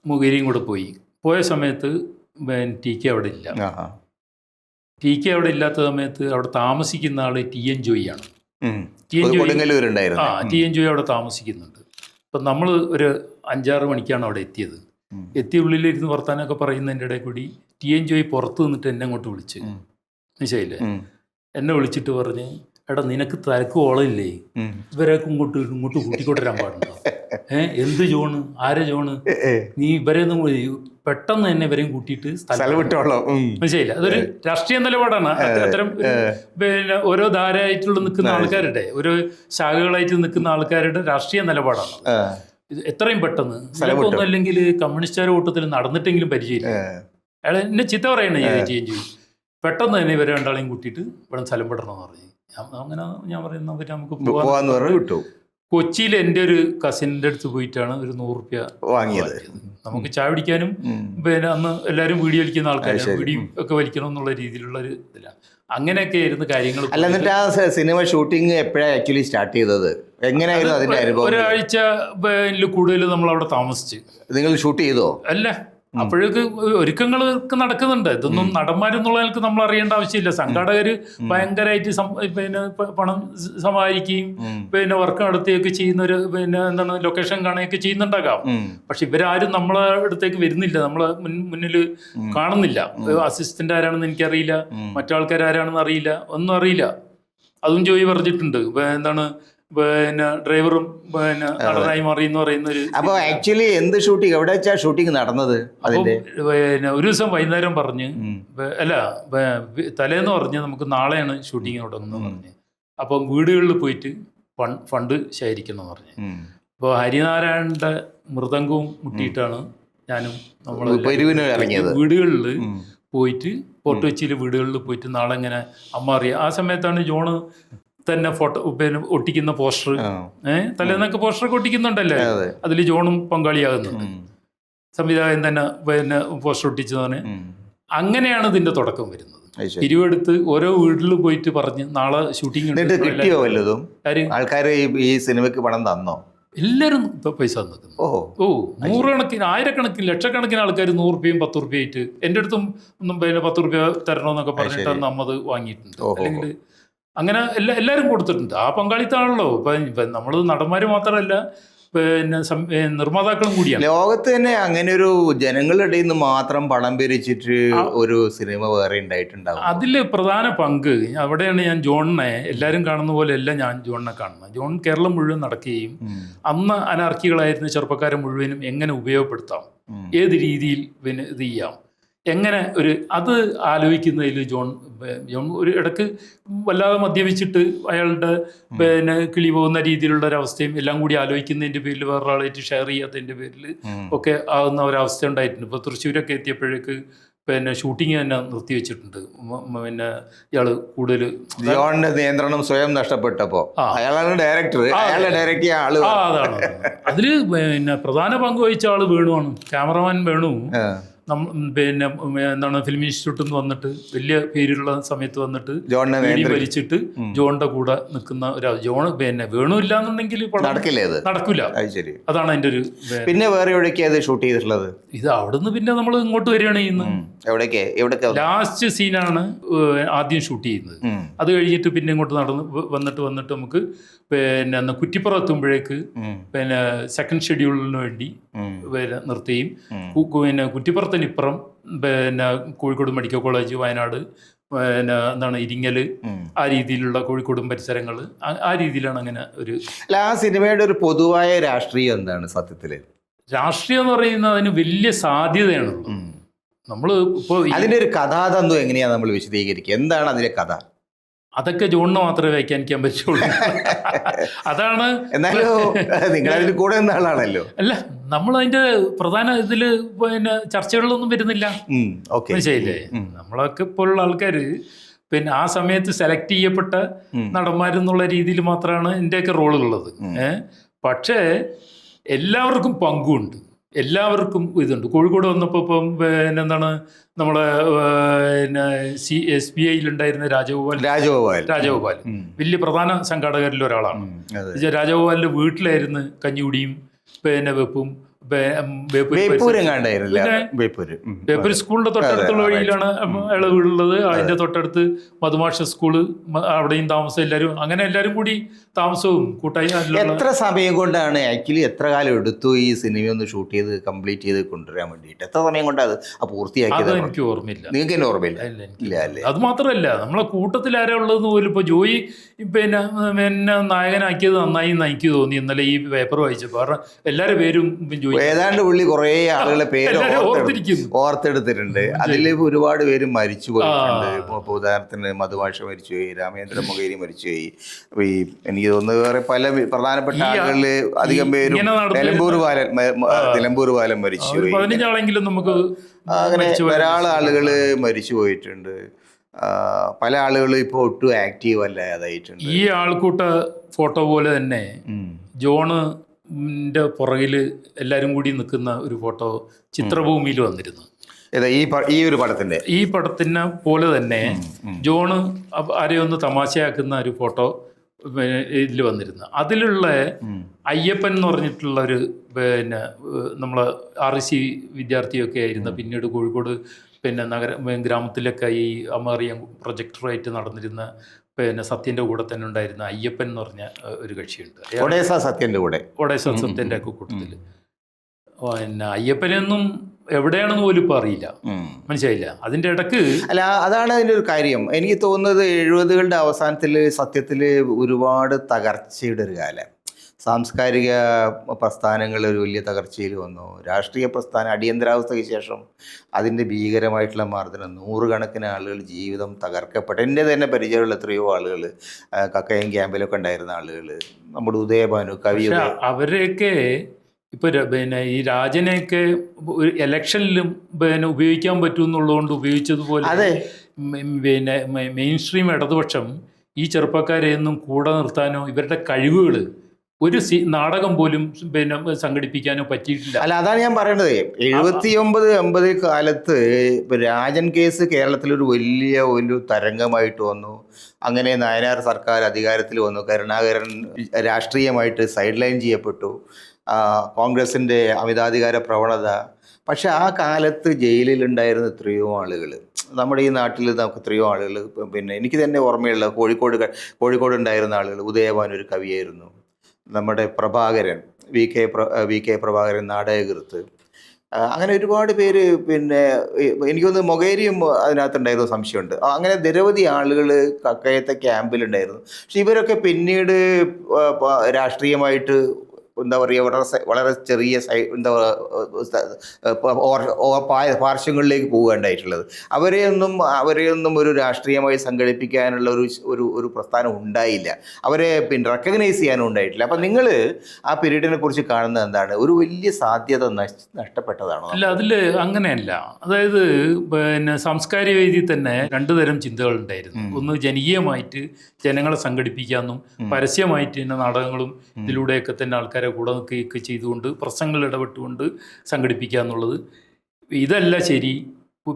മുഖേരിയും കൂടെ പോയ സമയത്ത് TK അവിടെ ഇല്ല. TK അവിടെ ഇല്ലാത്ത സമയത്ത് അവിടെ താമസിക്കുന്ന ആള് TN ജോയിയാണ്. TN ജോയി അവിടെ താമസിക്കുന്നുണ്ട്. അപ്പം നമ്മൾ ഒരു 5-6 മണിക്കാണ് അവിടെ എത്തിയത്. എത്തിയ ഉള്ളിലിരുന്ന് വർത്താനൊക്കെ പറയുന്നതിൻ്റെ ഇടയിൽ കൂടി TN ജോയി പുറത്ത് നിന്നിട്ട് എന്നെ അങ്ങോട്ട് വിളിച്ച്, നിശ്ചയില്ലേ, എന്നെ വിളിച്ചിട്ട് പറഞ്ഞ്, എടാ നിനക്ക് തലക്ക് ഓളയില്ലേ, ഇവരൊക്കെ ഇങ്ങോട്ട് കൂട്ടിക്കൊണ്ടുവരാൻ പാടുണ്ടോ? എന്ത് ജോണ്, ആരെ ജോണ്, നീ ഇവരെ പെട്ടെന്ന് തന്നെ ഇവരെയും കൂട്ടിയിട്ട് മനസ്സിലായില്ല. അതൊരു രാഷ്ട്രീയ നിലപാടാണ്. അത്തരം ഓരോ ധാരയായിട്ടുള്ള നിൽക്കുന്ന ആൾക്കാരുടെ, ഓരോ ശാഖകളായിട്ട് നിൽക്കുന്ന ആൾക്കാരുടെ രാഷ്ട്രീയ നിലപാടാണ്. എത്രയും പെട്ടെന്ന് ചിലപ്പോൾ അല്ലെങ്കിൽ കമ്മ്യൂണിസ്റ്റുകാരുടെ കൂട്ടത്തിൽ നടന്നിട്ടെങ്കിലും പരിചയമില്ല. അയാൾ എന്നെ ചിത്ത പറയണേ ചെയ്യും. പെട്ടെന്ന് തന്നെ ഇവരെ രണ്ടാളെയും കൂട്ടിയിട്ട് ഇവിടെ സ്ഥലം പെടണമെന്ന് പറഞ്ഞു. അങ്ങനെ ഞാൻ പറയുന്ന നമുക്ക് പോകാൻ വിട്ടു. കൊച്ചിയിൽ എൻ്റെ ഒരു കസിൻ്റെ അടുത്ത് പോയിട്ടാണ് ഒരു 100 രൂപ വാങ്ങിയത്. നമുക്ക് ചായ പിടിക്കാനും അന്ന് എല്ലാവരും വീഡിയോ വലിക്കുന്ന ആൾക്കാരാണ്, വീഡിയോ ഒക്കെ വലിക്കണം എന്നുള്ള രീതിയിലുള്ള ഒരു ഇതില്ല. അങ്ങനെയൊക്കെ ആയിരുന്നു കാര്യങ്ങൾ. അല്ല, എന്നിട്ട് ആ സിനിമ ഷൂട്ടിംഗ് എപ്പോഴാണ് ആക്ച്വലി സ്റ്റാർട്ട് ചെയ്തത്? എങ്ങനെയായിരുന്നു അതിന്റെ അനുഭവം? ഒരാഴ്ച കൂടുതൽ നമ്മൾ അവിടെ താമസിച്ച്. നിങ്ങൾ ഷൂട്ട് ചെയ്തോ? അല്ല, അപ്പോഴേക്ക് ഒരുക്കങ്ങളൊക്കെ നടക്കുന്നുണ്ട്. ഇതൊന്നും നടന്മാരെന്നുള്ള നിലക്ക് നമ്മൾ അറിയേണ്ട ആവശ്യമില്ല. സംഘാടകർ ഭയങ്കരമായിട്ട് പണം സമാഹരിക്കുകയും വർക്ക് നടത്തുകയൊക്കെ ചെയ്യുന്ന ഒരു എന്താണ് ലൊക്കേഷൻ കാണുകയൊക്കെ ചെയ്യുന്നുണ്ടാകാം. പക്ഷെ ഇവരാരും നമ്മളെ അടുത്തേക്ക് വരുന്നില്ല, നമ്മളെ മുന്നിൽ കാണുന്നില്ല. അസിസ്റ്റന്റ് ആരാണെന്ന് എനിക്കറിയില്ല, മറ്റാൾക്കാർ ആരാണെന്ന് അറിയില്ല, ഒന്നും അറിയില്ല. അതും ജോയി പറഞ്ഞിട്ടുണ്ട്. എന്താണ് ഡ്രൈവറും നടനായി മാറി എന്ന് പറയുന്ന ഒരു. അപ്പൊ ആക്ച്വലി എന്ത് ഷൂട്ടിംഗ്, എവിടെ വെച്ചാ ഷൂട്ടിംഗ് നടന്നത്? ഒരു ദിവസം വൈകുന്നേരം പറഞ്ഞ്, അല്ല തലേന്ന് പറഞ്ഞ് നമുക്ക് നാളെയാണ് ഷൂട്ടിംഗ് തുടങ്ങുന്നത് പറഞ്ഞ്. അപ്പം വീടുകളിൽ പോയിട്ട് ഫണ്ട് ശേഖരിക്കണം എന്ന് പറഞ്ഞ്. അപ്പോൾ ഹരിനാരായണന്റെ മൃദംഗവും മുട്ടിയിട്ടാണ് ഞാനും നമ്മൾ വീടുകളിൽ പോയിട്ട്, ഫോർട്ട് കൊച്ചിയിലെ വീടുകളിൽ പോയിട്ട് നാളെ ഇങ്ങനെ അമ്മ അറിയാം. ആ സമയത്താണ് ജോണ് തന്നെ ഫോട്ടോ ഒട്ടിക്കുന്ന പോസ്റ്റർ, തലേന്നൊക്കെ പോസ്റ്ററൊക്കെ ഒട്ടിക്കുന്നുണ്ടല്ലേ, അതിൽ ജോണും പങ്കാളിയാകുന്നുണ്ട്. സംവിധായകൻ തന്നെ പോസ്റ്റർ ഒട്ടിച്ചതാണ്. അങ്ങനെയാണ് ഇതിന്റെ തുടക്കം വരുന്നത്. പിരിവെടുത്ത് ഓരോ വീട്ടിൽ പോയിട്ട് പറഞ്ഞ് നാളെ ഷൂട്ടിംഗ് ഈ സിനിമയ്ക്ക് പണം തന്നോ? എല്ലാവരും പൈസ തന്നിരിക്കുന്നു. നൂറുകണക്കിന്, ആയിരക്കണക്കിന്, ലക്ഷക്കണക്കിന് ആൾക്കാർ 100 രൂപയും 10 രൂപയായിട്ട് എൻ്റെ അടുത്തും ഒന്നും 10 രൂപ തരണമെന്നൊക്കെ പറഞ്ഞിട്ടാണ് നമ്മത് വാങ്ങിയിട്ടുണ്ട്. അല്ലെങ്കിൽ അങ്ങനെ എല്ലാവരും കൊടുത്തിട്ടുണ്ട്. ആ പങ്കാളിത്തമാണല്ലോ. ഇപ്പം നമ്മൾ നടന്മാർ മാത്രമല്ല, നിർമ്മാതാക്കളും കൂടിയാണ്. ലോകത്ത് തന്നെ അങ്ങനെ ഒരു ജനങ്ങളുടെ ഇടയിൽ നിന്ന് മാത്രം പണം പിരിച്ചിട്ട് ഒരു സിനിമ വേറെ ഉണ്ടായിട്ടുണ്ടാവും. അതിൽ പ്രധാന പങ്ക് അവിടെയാണ്. ഞാൻ ജോണിനെ എല്ലാവരും കാണുന്ന പോലെ അല്ല ഞാൻ ജോണിനെ കാണുന്നത്. ജോൺ കേരളം മുഴുവൻ നടക്കുകയും അന്ന് അനാർക്കികളായിരുന്ന ചെറുപ്പക്കാരെ മുഴുവനും എങ്ങനെ ഉപയോഗപ്പെടുത്താം, ഏത് രീതിയിൽ ഇത് ചെയ്യാം, എങ്ങനെ അത് ആലോചിക്കുന്നതിൽ ജോൺ ഒരു ഇടക്ക് വല്ലാതെ മദ്യപിച്ചിട്ട് അയാളുടെ കിളി പോകുന്ന രീതിയിലുള്ള ഒരവസ്ഥയും എല്ലാം കൂടി ആലോചിക്കുന്നതിൻ്റെ പേരിൽ വേറൊരാളായിട്ട് ഷെയർ ചെയ്യാത്തതിൻ്റെ പേരിൽ ഒക്കെ ആകുന്ന ഒരവസ്ഥ ഉണ്ടായിട്ടുണ്ട്. ഇപ്പോൾ തൃശ്ശൂരൊക്കെ എത്തിയപ്പോഴേക്ക് പിന്നെ ഷൂട്ടിങ് തന്നെ നിർത്തിവെച്ചിട്ടുണ്ട്. പിന്നെ ഇയാൾ കൂടുതൽ ജോണിന്റെ നിയന്ത്രണം സ്വയം നഷ്ടപ്പെട്ടപ്പോൾ അയാളാണ് ഡയറക്ടർ, അയാളെ ഡയറക്റ്റ് ചെയ്യാൻ ആള് അതാണ്. അതിൽ പിന്നെ പ്രധാന പങ്ക് വഹിച്ച ആൾ വേണുവാണ്, ക്യാമറമാൻ വേണു. പിന്നെ എന്താണ് ഫിലിം ഇൻസ്റ്റിറ്റ്യൂട്ടിൽ നിന്ന് വന്നിട്ട് വലിയ പേരുള്ള സമയത്ത് വന്നിട്ട് വീഡിയോ വലിച്ചിട്ട് ജോണിന്റെ കൂടെ നിൽക്കുന്ന ഒരു ജോൺ. പിന്നെ വേണു ഇല്ലാന്നുണ്ടെങ്കിൽ നടക്കില്ല. അതാണ് അതിന്റെ ഒരു. പിന്നെ വേറെ എവിടേക്കാണ് ഷൂട്ട് ചെയ്തിട്ടുള്ളത്? ഇത് അവിടുന്ന് പിന്നെ നമ്മൾ ഇങ്ങോട്ട് വരികയാണ് ചെയ്യുന്നത്. ലാസ്റ്റ് സീനാണ് ആദ്യം ഷൂട്ട് ചെയ്യുന്നത്. അത് കഴിഞ്ഞിട്ട് പിന്നെ ഇങ്ങോട്ട് വന്നിട്ട് നമുക്ക് പിന്നെ കുറ്റിപ്പുറം എത്തുമ്പോഴേക്ക് പിന്നെ സെക്കൻഡ് ഷെഡ്യൂളിന് വേണ്ടി നിർത്തുകയും പിന്നെ കുറ്റിപ്പുറത്തിനിപ്പുറം പിന്നെ കോഴിക്കോട് മെഡിക്കൽ കോളേജ്, വയനാട്, പിന്നെ എന്താണ് ഇരിങ്ങൽ, ആ രീതിയിലുള്ള കോഴിക്കോടും പരിസരങ്ങൾ, ആ രീതിയിലാണ് അങ്ങനെ ഒരു. ആ സിനിമയുടെ ഒരു പൊതുവായ രാഷ്ട്രീയം എന്താണ് സത്യത്തില്? രാഷ്ട്രീയം എന്ന് പറയുന്നത് അതിന് വലിയ സാധ്യതയാണുള്ളത്. നമ്മൾ ഇപ്പോൾ അതിന്റെ ഒരു കഥാതന്ത്വം എങ്ങനെയാണ് നമ്മൾ വിശദീകരിക്കുക? എന്താണ് അതിന്റെ കഥ? അതൊക്കെ ജോണിന് മാത്രമേ വ്യാഖ്യാനിക്കാൻ പറ്റുള്ളൂ. അതാണ്. എന്നാലും നിങ്ങൾ അതിൽ കൂടെ എന്ന ആളാണല്ലോ. അല്ല, നമ്മൾ അതിന്റെ പ്രധാന ഇതില് പിന്നെ ചർച്ചകളിലൊന്നും വരുന്നില്ല. മനസ്സിലായില്ലേ? നമ്മളൊക്കെ ഇപ്പോഴുള്ള ആൾക്കാര് പിന്നെ ആ സമയത്ത് സെലക്ട് ചെയ്യപ്പെട്ട നടന്മാരെന്നുള്ള രീതിയിൽ മാത്രമാണ് ഇതിൻ്റെയൊക്കെ റോളുള്ളത്. പക്ഷേ എല്ലാവർക്കും പങ്കുണ്ട്, എല്ലാവർക്കും ഇതുണ്ട്. കോഴിക്കോട് വന്നപ്പോൾ ഇപ്പം പിന്നെ എന്താണ് നമ്മളെ പിന്നെ SBIയിലുണ്ടായിരുന്ന രാജഗോപാൽ വലിയ പ്രധാന സംഘാടകരിൽ ഒരാളാണ്. രാജഗോപാലിന്റെ വീട്ടിലായിരുന്നു കഞ്ഞികുടിയും പിന്നെ വെപ്പും. ബേപ്പൂർ സ്കൂളിന്റെ തൊട്ടടുത്തുള്ള വഴിയിലാണ് അയാളെ വീടുള്ളത്. അതിന്റെ തൊട്ടടുത്ത് മധുമാഷ സ്കൂള്, അവിടെയും താമസം. എല്ലാവരും കൂടി താമസവും കൂട്ടായി. എത്ര സമയം കൊണ്ടാണ് ആക്ച്വലി, എത്ര കാലം എടുത്തു ഈ സിനിമ ഒന്ന് ഷൂട്ട് ചെയ്ത് കംപ്ലീറ്റ് ചെയ്ത് കൊണ്ടുവരാൻ വേണ്ടിയിട്ട്? എത്ര സമയം കൊണ്ട് അത് പൂർത്തിയാക്കിയത്? എനിക്ക് ഓർമ്മയില്ല. നിങ്ങൾക്ക് തന്നെ ഓർമ്മയില്ല? അത് മാത്രമല്ല, നമ്മളെ കൂട്ടത്തിൽ ആരാ ഉള്ളതെന്ന് പോലും ഇപ്പൊ ജോയി പിന്നെ നായകനാക്കിയത് നന്നായി എനിക്ക് തോന്നി ഇന്നലെ ഈ പേപ്പർ വായിച്ചപ്പോൾ. കാരണം എല്ലാവരുടെ പേരും ഏതാണ്ട് പുള്ളി കുറേ ആളുകളെ പേര് ഓർത്തെടുത്തിട്ടുണ്ട്. അതിൽ ഒരുപാട് പേര് മരിച്ചു പോയിട്ടുണ്ട്. ഇപ്പോൾ ഉദാഹരണത്തിന് മധുഭാഷ മരിച്ചുപോയി, രാമേന്ദ്ര മൊകേരി മരിച്ചുപോയി. അപ്പൊ ഈ എനിക്ക് തോന്നുന്നത് വേറെ പല പ്രധാനപ്പെട്ട ആളുകളില് അധികം പേരും, നിലമ്പൂർ ബാലൻ മരിച്ചുപോയി. 15 ആളെങ്കിലും നമുക്ക് അങ്ങനെ ധാരാളം ആളുകള് മരിച്ചു പോയിട്ടുണ്ട്. പല ആളുകളും ഇപ്പോൾ ഒട്ടും ആക്റ്റീവ് അല്ലാതായിട്ടുണ്ട്. ഈ ആൾക്കൂട്ട ഫോട്ടോ പോലെ തന്നെ ജോണ് പുറകില് എല്ലാരും കൂടി നിൽക്കുന്ന ഒരു ഫോട്ടോ ചിത്രഭൂമിയിൽ വന്നിരുന്നു. ഈ പടത്തിനെ പോലെ തന്നെ ജോണ് ആരെയൊന്ന് തമാശയാക്കുന്ന ഒരു ഫോട്ടോ ഇതിൽ വന്നിരുന്നു. അതിലുള്ള അയ്യപ്പൻ എന്ന് പറഞ്ഞിട്ടുള്ള ഒരു പിന്നെ നമ്മളെ REC വിദ്യാർത്ഥിയൊക്കെ ആയിരുന്നു. പിന്നീട് കോഴിക്കോട് പിന്നെ ഗ്രാമത്തിലൊക്കെ ഈ അമറിയം പ്രൊജക്ടറായിട്ട് നടന്നിരുന്ന പിന്നെ സത്യൻ്റെ കൂടെ തന്നെ ഉണ്ടായിരുന്ന അയ്യപ്പൻ എന്ന് പറഞ്ഞ ഒരു കക്ഷിയുണ്ട്. സത്യൻ്റെ ഒക്കെ കൂട്ടത്തിൽ. പിന്നെ അയ്യപ്പനൊന്നും എവിടെയാണെന്ന് പോലും ഇപ്പം അറിയില്ല. മനസ്സിലായില്ല. അതിൻ്റെ ഇടക്ക് അല്ല, അതാണ് അതിൻ്റെ ഒരു കാര്യം. എനിക്ക് തോന്നുന്നത് 70കളുടെ അവസാനത്തിൽ സത്യത്തിൽ ഒരുപാട് തകർച്ചയുടെ ഒരു കാലം. സാംസ്കാരിക പ്രസ്ഥാനങ്ങൾ ഒരു വലിയ തകർച്ചയിൽ വന്നു. രാഷ്ട്രീയ പ്രസ്ഥാനം അടിയന്തരാവസ്ഥയ്ക്ക് ശേഷം അതിൻ്റെ ഭീകരമായിട്ടുള്ള മർദ്ദനം, നൂറുകണക്കിന് ആളുകൾ ജീവിതം തകർക്കപ്പെട്ടു. എൻ്റെ തന്നെ പരിചയമുള്ള എത്രയോ ആളുകൾ, കക്കയം ക്യാമ്പിലൊക്കെ ഉണ്ടായിരുന്ന ആളുകൾ, നമ്മുടെ ഉദയഭാനു കവി, അവരെയൊക്കെ ഇപ്പോൾ പിന്നെ ഈ രാജനെയൊക്കെ ഒരു ഇലക്ഷനിലും പിന്നെ ഉപയോഗിക്കാൻ പറ്റുമെന്നുള്ളതുകൊണ്ട് ഉപയോഗിച്ചതുപോലെ പിന്നെ മെയിൻ സ്ട്രീം ഇടതുപക്ഷം ഈ ചെറുപ്പക്കാരെയൊന്നും കൂടെ നിർത്താനോ ഇവരുടെ കഴിവുകൾ ഒരു നാടകം പോലും പിന്നെ സംഘടിപ്പിക്കാനോ പറ്റിയിട്ടില്ല. അല്ല, അതാണ് ഞാൻ പറയുന്നത്. 79-80 കാലത്ത് രാജൻ കേസ് കേരളത്തിലൊരു വലിയ ഒരു തരംഗമായിട്ട് വന്നു. അങ്ങനെ നായനാർ സർക്കാർ അധികാരത്തിൽ വന്നു. കരുണാകരൻ രാഷ്ട്രീയമായിട്ട് സൈഡ് ലൈൻ ചെയ്യപ്പെട്ടു. കോൺഗ്രസിൻ്റെ അമിതാധികാര പ്രവണത. പക്ഷെ ആ കാലത്ത് ജയിലിലുണ്ടായിരുന്ന എത്രയോ ആളുകൾ, നമ്മുടെ ഈ നാട്ടിൽ നമുക്ക് എത്രയോ ആളുകൾ, പിന്നെ എനിക്ക് തന്നെ ഓർമ്മയുള്ള കോഴിക്കോട് ഉണ്ടായിരുന്ന ആളുകൾ. ഉദയഭാനു ഒരു കവിയായിരുന്നു. നമ്മുടെ പ്രഭാകരൻ, വി കെ പ്രഭാകരൻ നാടകകൃത്ത്, അങ്ങനെ ഒരുപാട് പേര്. പിന്നെ എനിക്കൊന്ന് മൊകേരിയും അതിനകത്തുണ്ടായിരുന്നു, സംശയമുണ്ട്. അങ്ങനെ നിരവധി ആളുകൾ കക്കയത്തെ ക്യാമ്പിലുണ്ടായിരുന്നു. പക്ഷെ ഇവരൊക്കെ പിന്നീട് രാഷ്ട്രീയമായിട്ട് എന്താ പറയുക വളരെ ചെറിയ എന്താ പാർശ്വങ്ങളിലേക്ക് പോവുകയുണ്ടായിട്ടുള്ളത്. അവരെയൊന്നും ഒരു രാഷ്ട്രീയമായി സംഘടിപ്പിക്കാനുള്ള ഒരു പ്രസ്ഥാനം ഉണ്ടായില്ല. അവരെ പിന്നെ റെക്കഗ്നൈസ് ചെയ്യാനും ഉണ്ടായിട്ടില്ല. അപ്പം നിങ്ങൾ ആ പീരീഡിനെ കുറിച്ച് കാണുന്നത് എന്താണ്? ഒരു വലിയ സാധ്യത നഷ്ടപ്പെട്ടതാണോ? അല്ല, അതിൽ അങ്ങനെയല്ല. അതായത് പിന്നെ സാംസ്കാരിക വേദിയിൽ തന്നെ രണ്ടു തരം ചിന്തകൾ ഉണ്ടായിരുന്നു. ഒന്ന് ജനകീയമായിട്ട് ജനങ്ങളെ സംഘടിപ്പിക്കാമെന്നും പരസ്യമായിട്ട് തന്നെ നാടകങ്ങളും ഇതിലൂടെയൊക്കെ തന്നെ ആൾക്കാരെ കൂടെ നിൽക്കുകയൊക്കെ ചെയ്തുകൊണ്ട് പ്രസംഗങ്ങൾ ഇടപെട്ടുകൊണ്ട് സംഘടിപ്പിക്കുക എന്നുള്ളത്. ഇതല്ല ശരി.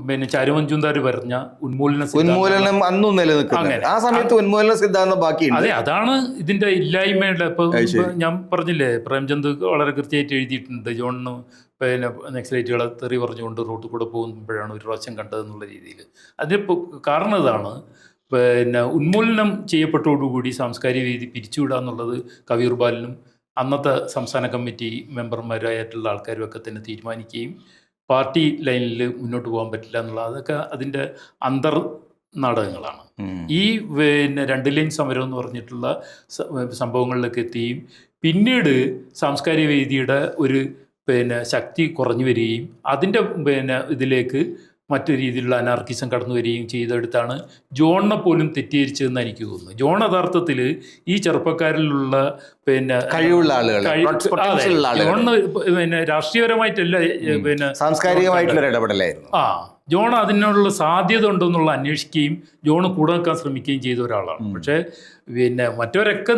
പിന്നെ ചാരുമഞ്ചുന്താർ പറഞ്ഞ ഉന്മൂലനം അന്നും നിലനിൽക്കുന്നത്. ആ സമയത്ത് ഉന്മൂലന സിദ്ധാന്തം ബാക്കിയുണ്ട്. അതെ, അതാണ് ഇതിന്റെ ഇല്ലായ്മയുടെ. ഇപ്പൊ ഞാൻ പറഞ്ഞില്ലേ, പ്രേംചന്ദ് വളരെ കൃത്യമായിട്ട് എഴുതിയിട്ടുണ്ട്. ജോണിന് പിന്നെ നക്സലൈറ്റുകളെ തെറി പറഞ്ഞുകൊണ്ട് റോട്ടിൽ കൂടെ പോകുമ്പോഴാണ് ഒരു പ്രാവശ്യം കണ്ടതെന്നുള്ള രീതിയിൽ. അതിനിപ്പോൾ കാരണം ഇതാണ്. പിന്നെ ഉന്മൂലനം ചെയ്യപ്പെട്ടതോടുകൂടി സാംസ്കാരിക വേദി പിരിച്ചുവിടുക എന്നുള്ളത് കവിയൂർ ബാലനും അന്നത്തെ സംസ്ഥാന കമ്മിറ്റി മെമ്പർമാരായിട്ടുള്ള ആൾക്കാരും ഒക്കെ തന്നെ തീരുമാനിക്കുകയും പാർട്ടി ലൈനിൽ മുന്നോട്ട് പോകാൻ പറ്റില്ല എന്നുള്ള അതൊക്കെ അതിൻ്റെ അന്തർ നാടകങ്ങളാണ്. ഈ പിന്നെ 2 ലൈൻ സമരം എന്ന് പറഞ്ഞിട്ടുള്ള സംഭവങ്ങളിലൊക്കെ എത്തുകയും പിന്നീട് സാംസ്കാരിക വേദിയുടെ ഒരു പിന്നെ ശക്തി കുറഞ്ഞു വരികയും അതിൻ്റെ പിന്നെ ഇതിലേക്ക് മറ്റു രീതിയിലുള്ള അനാർക്കിസം കടന്നു വരികയും ചെയ്തെടുത്താണ് ജോണിനെ പോലും തെറ്റിദ്ധരിച്ചതെന്ന് എനിക്ക് തോന്നുന്നു. ജോൺ യഥാർത്ഥത്തിൽ ഈ ചെറുപ്പക്കാരിലുള്ള പിന്നെ കഴിവുള്ള ആളുകൾ, ജോണിന് പിന്നെ രാഷ്ട്രീയപരമായിട്ടല്ല, പിന്നെ സാംസ്കാരികമായിട്ടുള്ള ഇടപെടലായിരുന്നു. ജോൺ അതിനുള്ള സാധ്യത ഉണ്ടെന്നുള്ള അന്വേഷിക്കുകയും ജോൺ കൂടെ നിൽക്കാൻ ശ്രമിക്കുകയും ചെയ്ത ഒരാളാണ്. പക്ഷേ പിന്നെ മറ്റവരൊക്കെ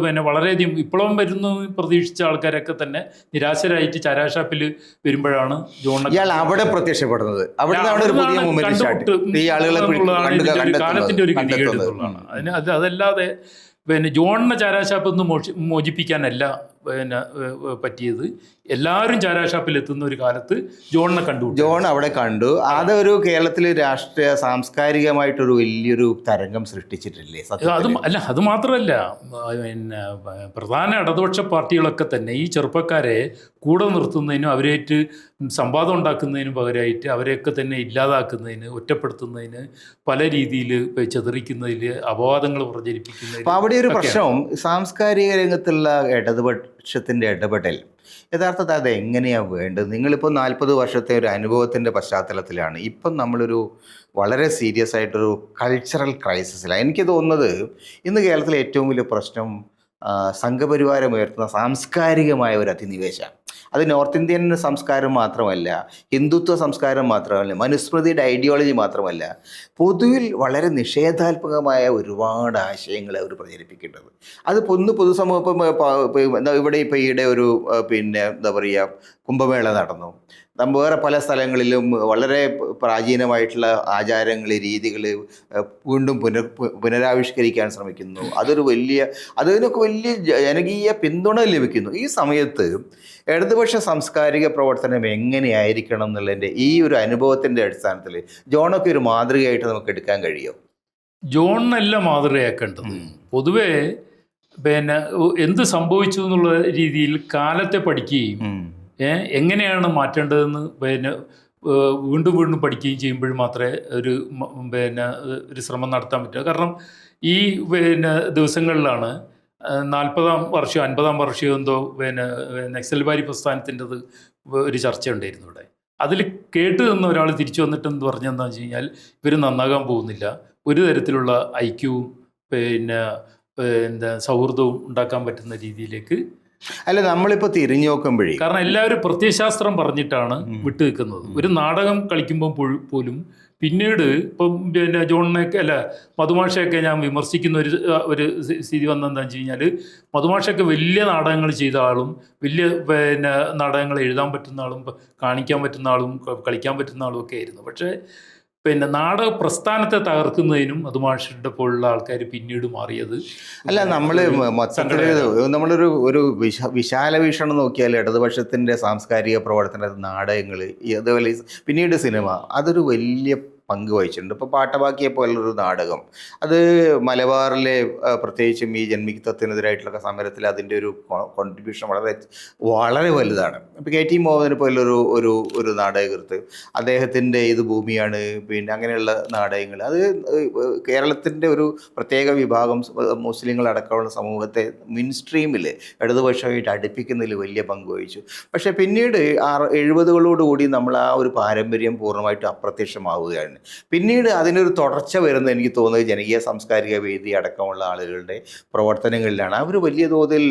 പിന്നെ വളരെയധികം വിപ്ലവം വരുന്നു പ്രതീക്ഷിച്ച ആൾക്കാരൊക്കെ തന്നെ നിരാശരായിട്ട് ചാരാഷാപ്പിൽ വരുമ്പോഴാണ് ജോൺ അവിടെ പ്രത്യക്ഷപ്പെടുന്നത്. കാലത്തിന്റെ ഒരു ഗതികേട് എന്നുള്ളതാണ്. അതല്ലാതെ പിന്നെ ജോണിനെ ചാരാഷാപ്പിൽ നിന്ന് മോചിപ്പിക്കാനല്ല പിന്നെ പറ്റിയത്. എല്ലാവരും ചാരാഷാപ്പിൽ എത്തുന്ന ഒരു കാലത്ത് ജോണിനെ കണ്ടു. ജോൺ അവിടെ കണ്ടു. അതൊരു കേരളത്തിൽ രാഷ്ട്രീയ സാംസ്കാരികമായിട്ടൊരു വലിയൊരു തരംഗം സൃഷ്ടിച്ചിട്ടില്ലേ? അത് മാത്രമല്ല, പിന്നെ പ്രധാന ഇടതുപക്ഷ പാർട്ടികളൊക്കെ തന്നെ ഈ ചെറുപ്പക്കാരെ കൂടെ നിർത്തുന്നതിനും അവരായിട്ട് സംവാദം ഉണ്ടാക്കുന്നതിനും പകരമായിട്ട് അവരെയൊക്കെ തന്നെ ഇല്ലാതാക്കുന്നതിന്, ഒറ്റപ്പെടുത്തുന്നതിന്, പല രീതിയിൽ ചെതറിക്കുന്നതിൽ, അപവാദങ്ങൾ പ്രചരിപ്പിക്കുന്നതിൽ. അവിടെ ഒരു പ്രശ്നം സാംസ്കാരിക രംഗത്തുള്ള ഇടതുപക്ഷത്തിൻ്റെ ഇടപെടൽ യഥാർത്ഥത്തിൽ അത് എങ്ങനെയാണ് വേണ്ടത്? നിങ്ങളിപ്പോൾ 40 വർഷത്തെ ഒരു അനുഭവത്തിൻ്റെ പശ്ചാത്തലത്തിലാണ്. ഇപ്പം നമ്മളൊരു വളരെ സീരിയസ് ആയിട്ടൊരു കൾച്ചറൽ ക്രൈസിസിലാണ്. എനിക്ക് തോന്നുന്നത് ഇന്ന് കേരളത്തിലെ ഏറ്റവും വലിയ പ്രശ്നം സംഘപരിവാരം ഉയർത്തുന്ന സാംസ്കാരികമായ ഒരു അധിനിവേശം. അത് നോർത്ത് ഇന്ത്യൻ സംസ്കാരം മാത്രമല്ല, ഹിന്ദുത്വ സംസ്കാരം മാത്രമല്ല, മനുസ്മൃതിയുടെ ഐഡിയോളജി മാത്രമല്ല, പൊതുവിൽ വളരെ നിഷേധാത്മകമായ ഒരുപാട് ആശയങ്ങൾ അവർ പ്രചരിപ്പിക്കേണ്ടത്. അത് പൊതുസമൂഹം ഇവിടെ ഇപ്പോൾ ഈയിടെ ഒരു പിന്നെ എന്താ പറയുക കുംഭമേള നടന്നു. വേറെ പല സ്ഥലങ്ങളിലും വളരെ പ്രാചീനമായിട്ടുള്ള ആചാരങ്ങൾ, രീതികൾ വീണ്ടും പുനരാവിഷ്കരിക്കാൻ ശ്രമിക്കുന്നു. അതിനൊക്കെ വലിയ ജനകീയ പിന്തുണ ലഭിക്കുന്നു. ഈ സമയത്ത് ഇടതുപക്ഷ സാംസ്കാരിക പ്രവർത്തനം എങ്ങനെയായിരിക്കണം എന്നുള്ളതിൻ്റെ ഈ ഒരു അനുഭവത്തിൻ്റെ അടിസ്ഥാനത്തിൽ ജോണൊക്കെ ഒരു മാതൃകയായിട്ട് നമുക്ക് എടുക്കാൻ കഴിയുമോ? ജോണിനല്ല മാതൃകയാക്കേണ്ടത്. പൊതുവേ പിന്നെ എന്ത് സംഭവിച്ചു എന്നുള്ള രീതിയിൽ കാലത്തെ പഠിക്കുകയും എങ്ങനെയാണ് മാറ്റേണ്ടതെന്ന് പിന്നെ വീണ്ടും വീണ്ടും പഠിക്കുകയും ചെയ്യുമ്പോൾ മാത്രമേ ഒരു ശ്രമം നടത്താൻ പറ്റൂ. കാരണം ഈ ദിവസങ്ങളിലാണ് 40-ാം വർഷം 50-ാം വർഷം എന്തോ നക്സൽബാരി പ്രസ്ഥാനത്തിൻ്റെത് ഒരു ചർച്ച ഉണ്ടായിരുന്നു ഇവിടെ. അതിൽ കേട്ട് നിന്ന് ഒരാൾ തിരിച്ചു വന്നിട്ടെന്ന് പറഞ്ഞെന്താണെന്ന് വെച്ച് കഴിഞ്ഞാൽ ഇവർ നന്നാകാൻ പോകുന്നില്ല, ഒരു തരത്തിലുള്ള ഐക്യവും സൗഹൃദവും ഉണ്ടാക്കാൻ പറ്റുന്ന രീതിയിലേക്ക്. അല്ല, നമ്മളിപ്പോൾ തിരിഞ്ഞു നോക്കുമ്പോഴേ, കാരണം എല്ലാവരും പ്രത്യയശാസ്ത്രം പറഞ്ഞിട്ടാണ് വിട്ടു നിൽക്കുന്നത്. ഒരു നാടകം കളിക്കുമ്പോൾ പോലും പിന്നീട് ഇപ്പം ജോണിനെയൊക്കെ മധുമാഷയൊക്കെ ഞാൻ വിമർശിക്കുന്ന ഒരു സ്ഥിതി വന്നതെന്താണെന്ന് വെച്ച് കഴിഞ്ഞാൽ, മധുമാഷയൊക്കെ വലിയ നാടകങ്ങൾ ചെയ്ത ആളും വലിയ നാടകങ്ങൾ എഴുതാൻ പറ്റുന്ന ആളും കാണിക്കാൻ പറ്റുന്ന ആളും കളിക്കാൻ പറ്റുന്ന ആളും ഒക്കെ ആയിരുന്നു. പക്ഷേ നാടക പ്രസ്ഥാനത്തെ തകർക്കുന്നതിനും മധുമാഷയുടെ പോലുള്ള ആൾക്കാർ പിന്നീട് മാറിയത്. അല്ല, നമ്മളൊരു വിശാല വീക്ഷണം നോക്കിയാൽ ഇടതുപക്ഷത്തിൻ്റെ സാംസ്കാരിക പ്രവർത്തന നാടകങ്ങൾ, അതുപോലെ പിന്നീട് സിനിമ, അതൊരു വലിയ പങ്ക് വഹിച്ചിട്ടുണ്ട്. ഇപ്പോൾ പാട്ടബാക്കിയെ പോലുള്ളൊരു നാടകം, അത് മലബാറിലെ പ്രത്യേകിച്ചും ഈ ജന്മിത്വത്തിനെതിരായിട്ടുള്ള സമരത്തിൽ അതിൻ്റെ ഒരു കോൺട്രിബ്യൂഷൻ വളരെ വളരെ വലുതാണ്. ഇപ്പോൾ കെ ടി മോഹനെ പോലൊരു ഒരു ഒരു നാടകകൃത്ത്, അദ്ദേഹത്തിൻ്റെ ഇത് ഭൂമിയാണ്, പിന്നെ അങ്ങനെയുള്ള നാടകങ്ങൾ, അത് കേരളത്തിൻ്റെ ഒരു പ്രത്യേക വിഭാഗം മുസ്ലിങ്ങളടക്കമുള്ള സമൂഹത്തെ മിൻ സ്ട്രീമിൽ ഇടതുപക്ഷമായിട്ട് അടുപ്പിക്കുന്നതിൽ വലിയ പങ്ക് വഹിച്ചു. പക്ഷേ പിന്നീട് 70കളോടുകൂടി നമ്മൾ ആ ഒരു പാരമ്പര്യം പൂർണ്ണമായിട്ടും അപ്രത്യക്ഷമാവുകയാണ്. പിന്നീട് അതിനൊരു തുടർച്ച വരുന്നത് എനിക്ക് തോന്നുന്നത് ജനകീയ സാംസ്കാരിക വേദി അടക്കമുള്ള ആളുകളുടെ പ്രവർത്തനങ്ങളിലാണ്. അവർ വലിയ തോതിൽ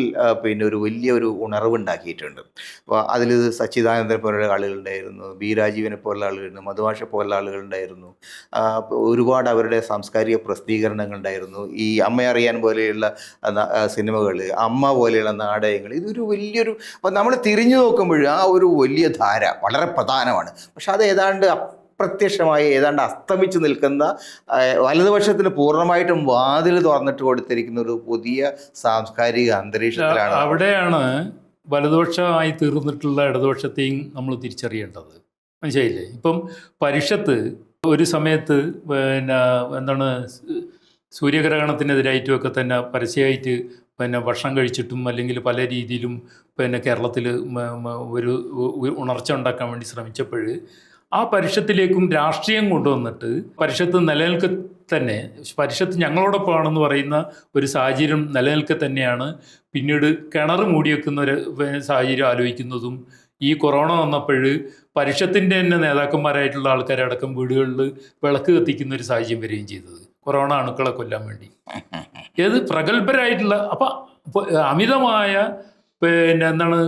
പിന്നെ ഒരു വലിയൊരു ഉണർവുണ്ടാക്കിയിട്ടുണ്ട്. അപ്പോൾ അതിൽ സച്ചിദാനന്ദനെ പോലുള്ള ആളുകളുണ്ടായിരുന്നു, ബി രാജീവിനെ പോലുള്ള ആളുകളുണ്ട്, മധുഭാഷ പോലുള്ള ആളുകളുണ്ടായിരുന്നു. ഒരുപാട് അവരുടെ സാംസ്കാരിക പ്രസിദ്ധീകരണങ്ങളുണ്ടായിരുന്നു. ഈ അമ്മ അറിയാൻ പോലെയുള്ള സിനിമകൾ, അമ്മ പോലെയുള്ള നാടകങ്ങൾ, ഇതൊരു വലിയൊരു, അപ്പോൾ നമ്മൾ തിരിഞ്ഞു നോക്കുമ്പോൾ ആ ഒരു വലിയ ധാര വളരെ പ്രധാനമാണ്. പക്ഷെ അത് ഏതാണ്ട് അപ്രത്യക്ഷമായി ഏതാണ്ട് അസ്തമിച്ച് നിൽക്കുന്ന, വലതുപക്ഷത്തിന് പൂർണ്ണമായിട്ടും വാതിൽ തുറന്നിട്ട് കൊടുത്തിരിക്കുന്ന ഒരു പുതിയ സാംസ്കാരിക അന്തരീക്ഷത്തിലാണ്. അവിടെയാണ് വലതുപക്ഷമായി തീർന്നിട്ടുള്ള ഇടതുപക്ഷത്തെയും നമ്മൾ തിരിച്ചറിയേണ്ടത്. മനസ്സിലായില്ലേ? ഇപ്പം പരിഷത്ത് ഒരു സമയത്ത് പിന്നെ എന്താണ് സൂര്യഗ്രഹണത്തിനെതിരായിട്ടുമൊക്കെ തന്നെ പരസ്യമായിട്ട് പിന്നെ ഭക്ഷണം കഴിച്ചിട്ടും അല്ലെങ്കിൽ പല രീതിയിലും പിന്നെ കേരളത്തിൽ ഒരു ഉണർച്ച ഉണ്ടാക്കാൻ വേണ്ടി ശ്രമിച്ചപ്പോൾ ആ പരിഷത്തിലേക്കും രാഷ്ട്രീയം കൊണ്ടുവന്നിട്ട് പരിഷത്ത് നിലനിൽക്കെ തന്നെ, പരിഷത്ത് ഞങ്ങളോടൊപ്പമാണെന്ന് പറയുന്ന ഒരു സാഹചര്യം നിലനിൽക്കെ തന്നെയാണ് പിന്നീട് കിണർ മൂടിവെക്കുന്ന ഒരു സാഹചര്യം ആലോചിക്കുന്നതും, ഈ കൊറോണ വന്നപ്പോൾ പരിഷത്തിൻ്റെ തന്നെ നേതാക്കന്മാരായിട്ടുള്ള ആൾക്കാരടക്കം വീടുകളിൽ വിളക്ക് കത്തിക്കുന്ന ഒരു സാഹചര്യം വരികയും ചെയ്തത് കൊറോണ അണുക്കളെ കൊല്ലാൻ വേണ്ടി. ഏത് പ്രഗത്ഭരായിട്ടുള്ള, അപ്പം അമിതമായ പിന്നെ എന്താണ്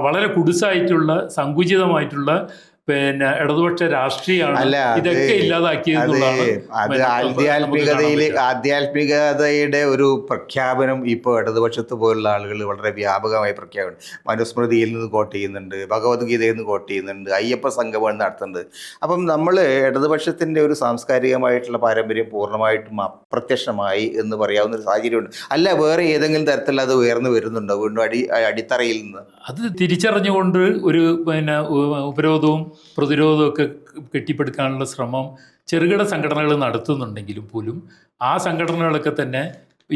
വളരെ കുടുസായിട്ടുള്ള സങ്കുചിതമായിട്ടുള്ള പിന്നെ ഇടതുപക്ഷ രാഷ്ട്രീയമാണ് ഇതൊക്കെ ഇല്ലാതാക്കിയതെന്നുള്ളതാണ്. ആധ്യാത്മികതയുടെ ഒരു പ്രഖ്യാപനം ഇപ്പോൾ ഇടതുപക്ഷത്ത് പോലുള്ള ആളുകൾ വളരെ വ്യാപകമായി പ്രഖ്യാപനം, മനുസ്മൃതിയിൽ നിന്ന് കോട്ട് ചെയ്യുന്നുണ്ട്, ഭഗവത്ഗീതയിൽ നിന്ന് കോട്ട് ചെയ്യുന്നുണ്ട്, അയ്യപ്പ സംഗമം നടത്തുന്നുണ്ട്. അപ്പം നമ്മൾ ഇടതുപക്ഷത്തിൻ്റെ ഒരു സാംസ്കാരികമായിട്ടുള്ള പാരമ്പര്യം പൂർണ്ണമായിട്ടും അപ്രത്യക്ഷമായി എന്ന് പറയാവുന്ന ഒരു സാഹചര്യമുണ്ട്. അല്ല വേറെ ഏതെങ്കിലും തരത്തിൽ അത് ഉയർന്നു വരുന്നുണ്ടോ വീണ്ടും അടിത്തറയിൽ നിന്ന്? അത് തിരിച്ചറിഞ്ഞുകൊണ്ട് ഒരു പിന്നെ ഉപരോധവും പ്രതിരോധവും ഒക്കെ കെട്ടിപ്പടുക്കാനുള്ള ശ്രമം ചെറുകിട സംഘടനകൾ നടത്തുന്നുണ്ടെങ്കിലും പോലും ആ സംഘടനകളൊക്കെ തന്നെ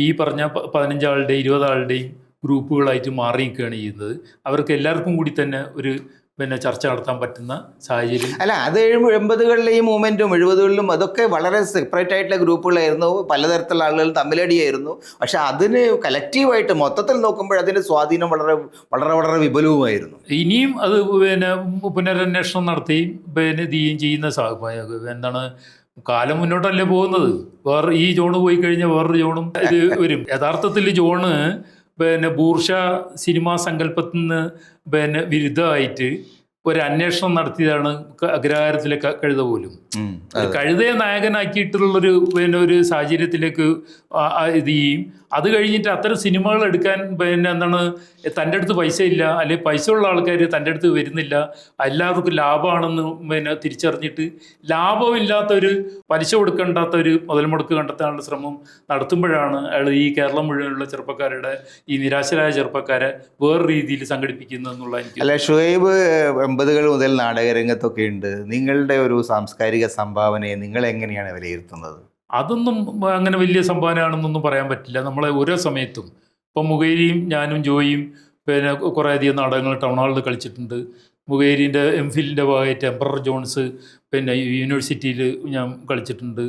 ഈ പറഞ്ഞ 15 ആളുടെയും 20 ആളുടെയും ഗ്രൂപ്പുകളായിട്ട് മാറി നിൽക്കുകയാണ് ചെയ്യുന്നത്. അവർക്ക് എല്ലാവർക്കും കൂടി തന്നെ ഒരു പിന്നെ ചർച്ച നടത്താൻ പറ്റുന്ന സാഹചര്യം അല്ല. അത് 80കളിലെയും മൂവ്മെൻറ്റും 70കളിലും അതൊക്കെ വളരെ സെപ്പറേറ്റ് ആയിട്ടുള്ള ഗ്രൂപ്പുകളായിരുന്നു, പലതരത്തിലുള്ള ആളുകൾ തമ്മിലടിയായിരുന്നു. പക്ഷെ അതിന് കലക്റ്റീവായിട്ട് മൊത്തത്തിൽ നോക്കുമ്പോൾ അതിൻ്റെ സ്വാധീനം വളരെ വളരെ വളരെ വിപുലവുമായിരുന്നു. ഇനിയും അത് പിന്നെ പുനരന്വേഷണം നടത്തി പിന്നെ ചെയ്യുന്ന എന്താണ്, കാലം മുന്നോട്ടല്ലേ പോകുന്നത്. ഈ ജോണ് പോയി കഴിഞ്ഞാൽ വേറൊരു ജോണും ഇത് വരും. യഥാർത്ഥത്തിൽ ജോണ് പിന്നെ ബൂർഷ സിനിമാ സങ്കല്പത്തിൽ നിന്ന് പിന്നെ വിരുദ്ധമായിട്ട് ഒരു അന്വേഷണം നടത്തിയതാണ് അഗ്രഹാരത്തിലെ കഴുത പോലും. കഴുതയെ നായകനാക്കിയിട്ടുള്ളൊരു പിന്നെ ഒരു സാഹചര്യത്തിലേക്ക് ഇത് ചെയ്യും. അത് കഴിഞ്ഞിട്ട് അത്തരം സിനിമകൾ എടുക്കാൻ പിന്നെ എന്താണ്, തൻ്റെ അടുത്ത് പൈസ ഇല്ല, അല്ലെങ്കിൽ പൈസ ഉള്ള ആൾക്കാർ തൻ്റെ അടുത്ത് വരുന്നില്ല, എല്ലാവർക്കും ലാഭമാണെന്ന് പിന്നെ തിരിച്ചറിഞ്ഞിട്ട് ലാഭമില്ലാത്തൊരു പലിശ കൊടുക്കേണ്ടാത്ത ഒരു മുതൽ മുടക്ക് കണ്ടെത്താനുള്ള ശ്രമം നടത്തുമ്പോഴാണ് അയാൾ ഈ കേരളം മുഴുവനുള്ള ചെറുപ്പക്കാരുടെ ഈ നിരാശരായ ചെറുപ്പക്കാരെ വേറെ രീതിയിൽ സംഘടിപ്പിക്കുന്നതെന്നുള്ള എനിക്ക്. അല്ല, ഷുഹൈബ് 80കൾ മുതൽ നാടകരംഗത്തൊക്കെ ഉണ്ട്. നിങ്ങളുടെ ഒരു സാംസ്കാരിക സംഭാവനയെ നിങ്ങൾ എങ്ങനെയാണ് വിലയിരുത്തുന്നത്? അതൊന്നും അങ്ങനെ വലിയ സംഭാവനയാണെന്നൊന്നും പറയാൻ പറ്റില്ല. നമ്മളെ ഓരോ സമയത്തും ഇപ്പം മുഖേരിയും ഞാനും ജോയിയും പിന്നെ കുറേ അധികം നാടകങ്ങൾ ടൗൺ ഹാളിൽ കളിച്ചിട്ടുണ്ട്. മുഖേരിൻ്റെ എംഫിലിൻ്റെ ഭാഗമായിട്ട് എംപറർ ജോൺസ് പിന്നെ യൂണിവേഴ്സിറ്റിയിൽ ഞാൻ കളിച്ചിട്ടുണ്ട്.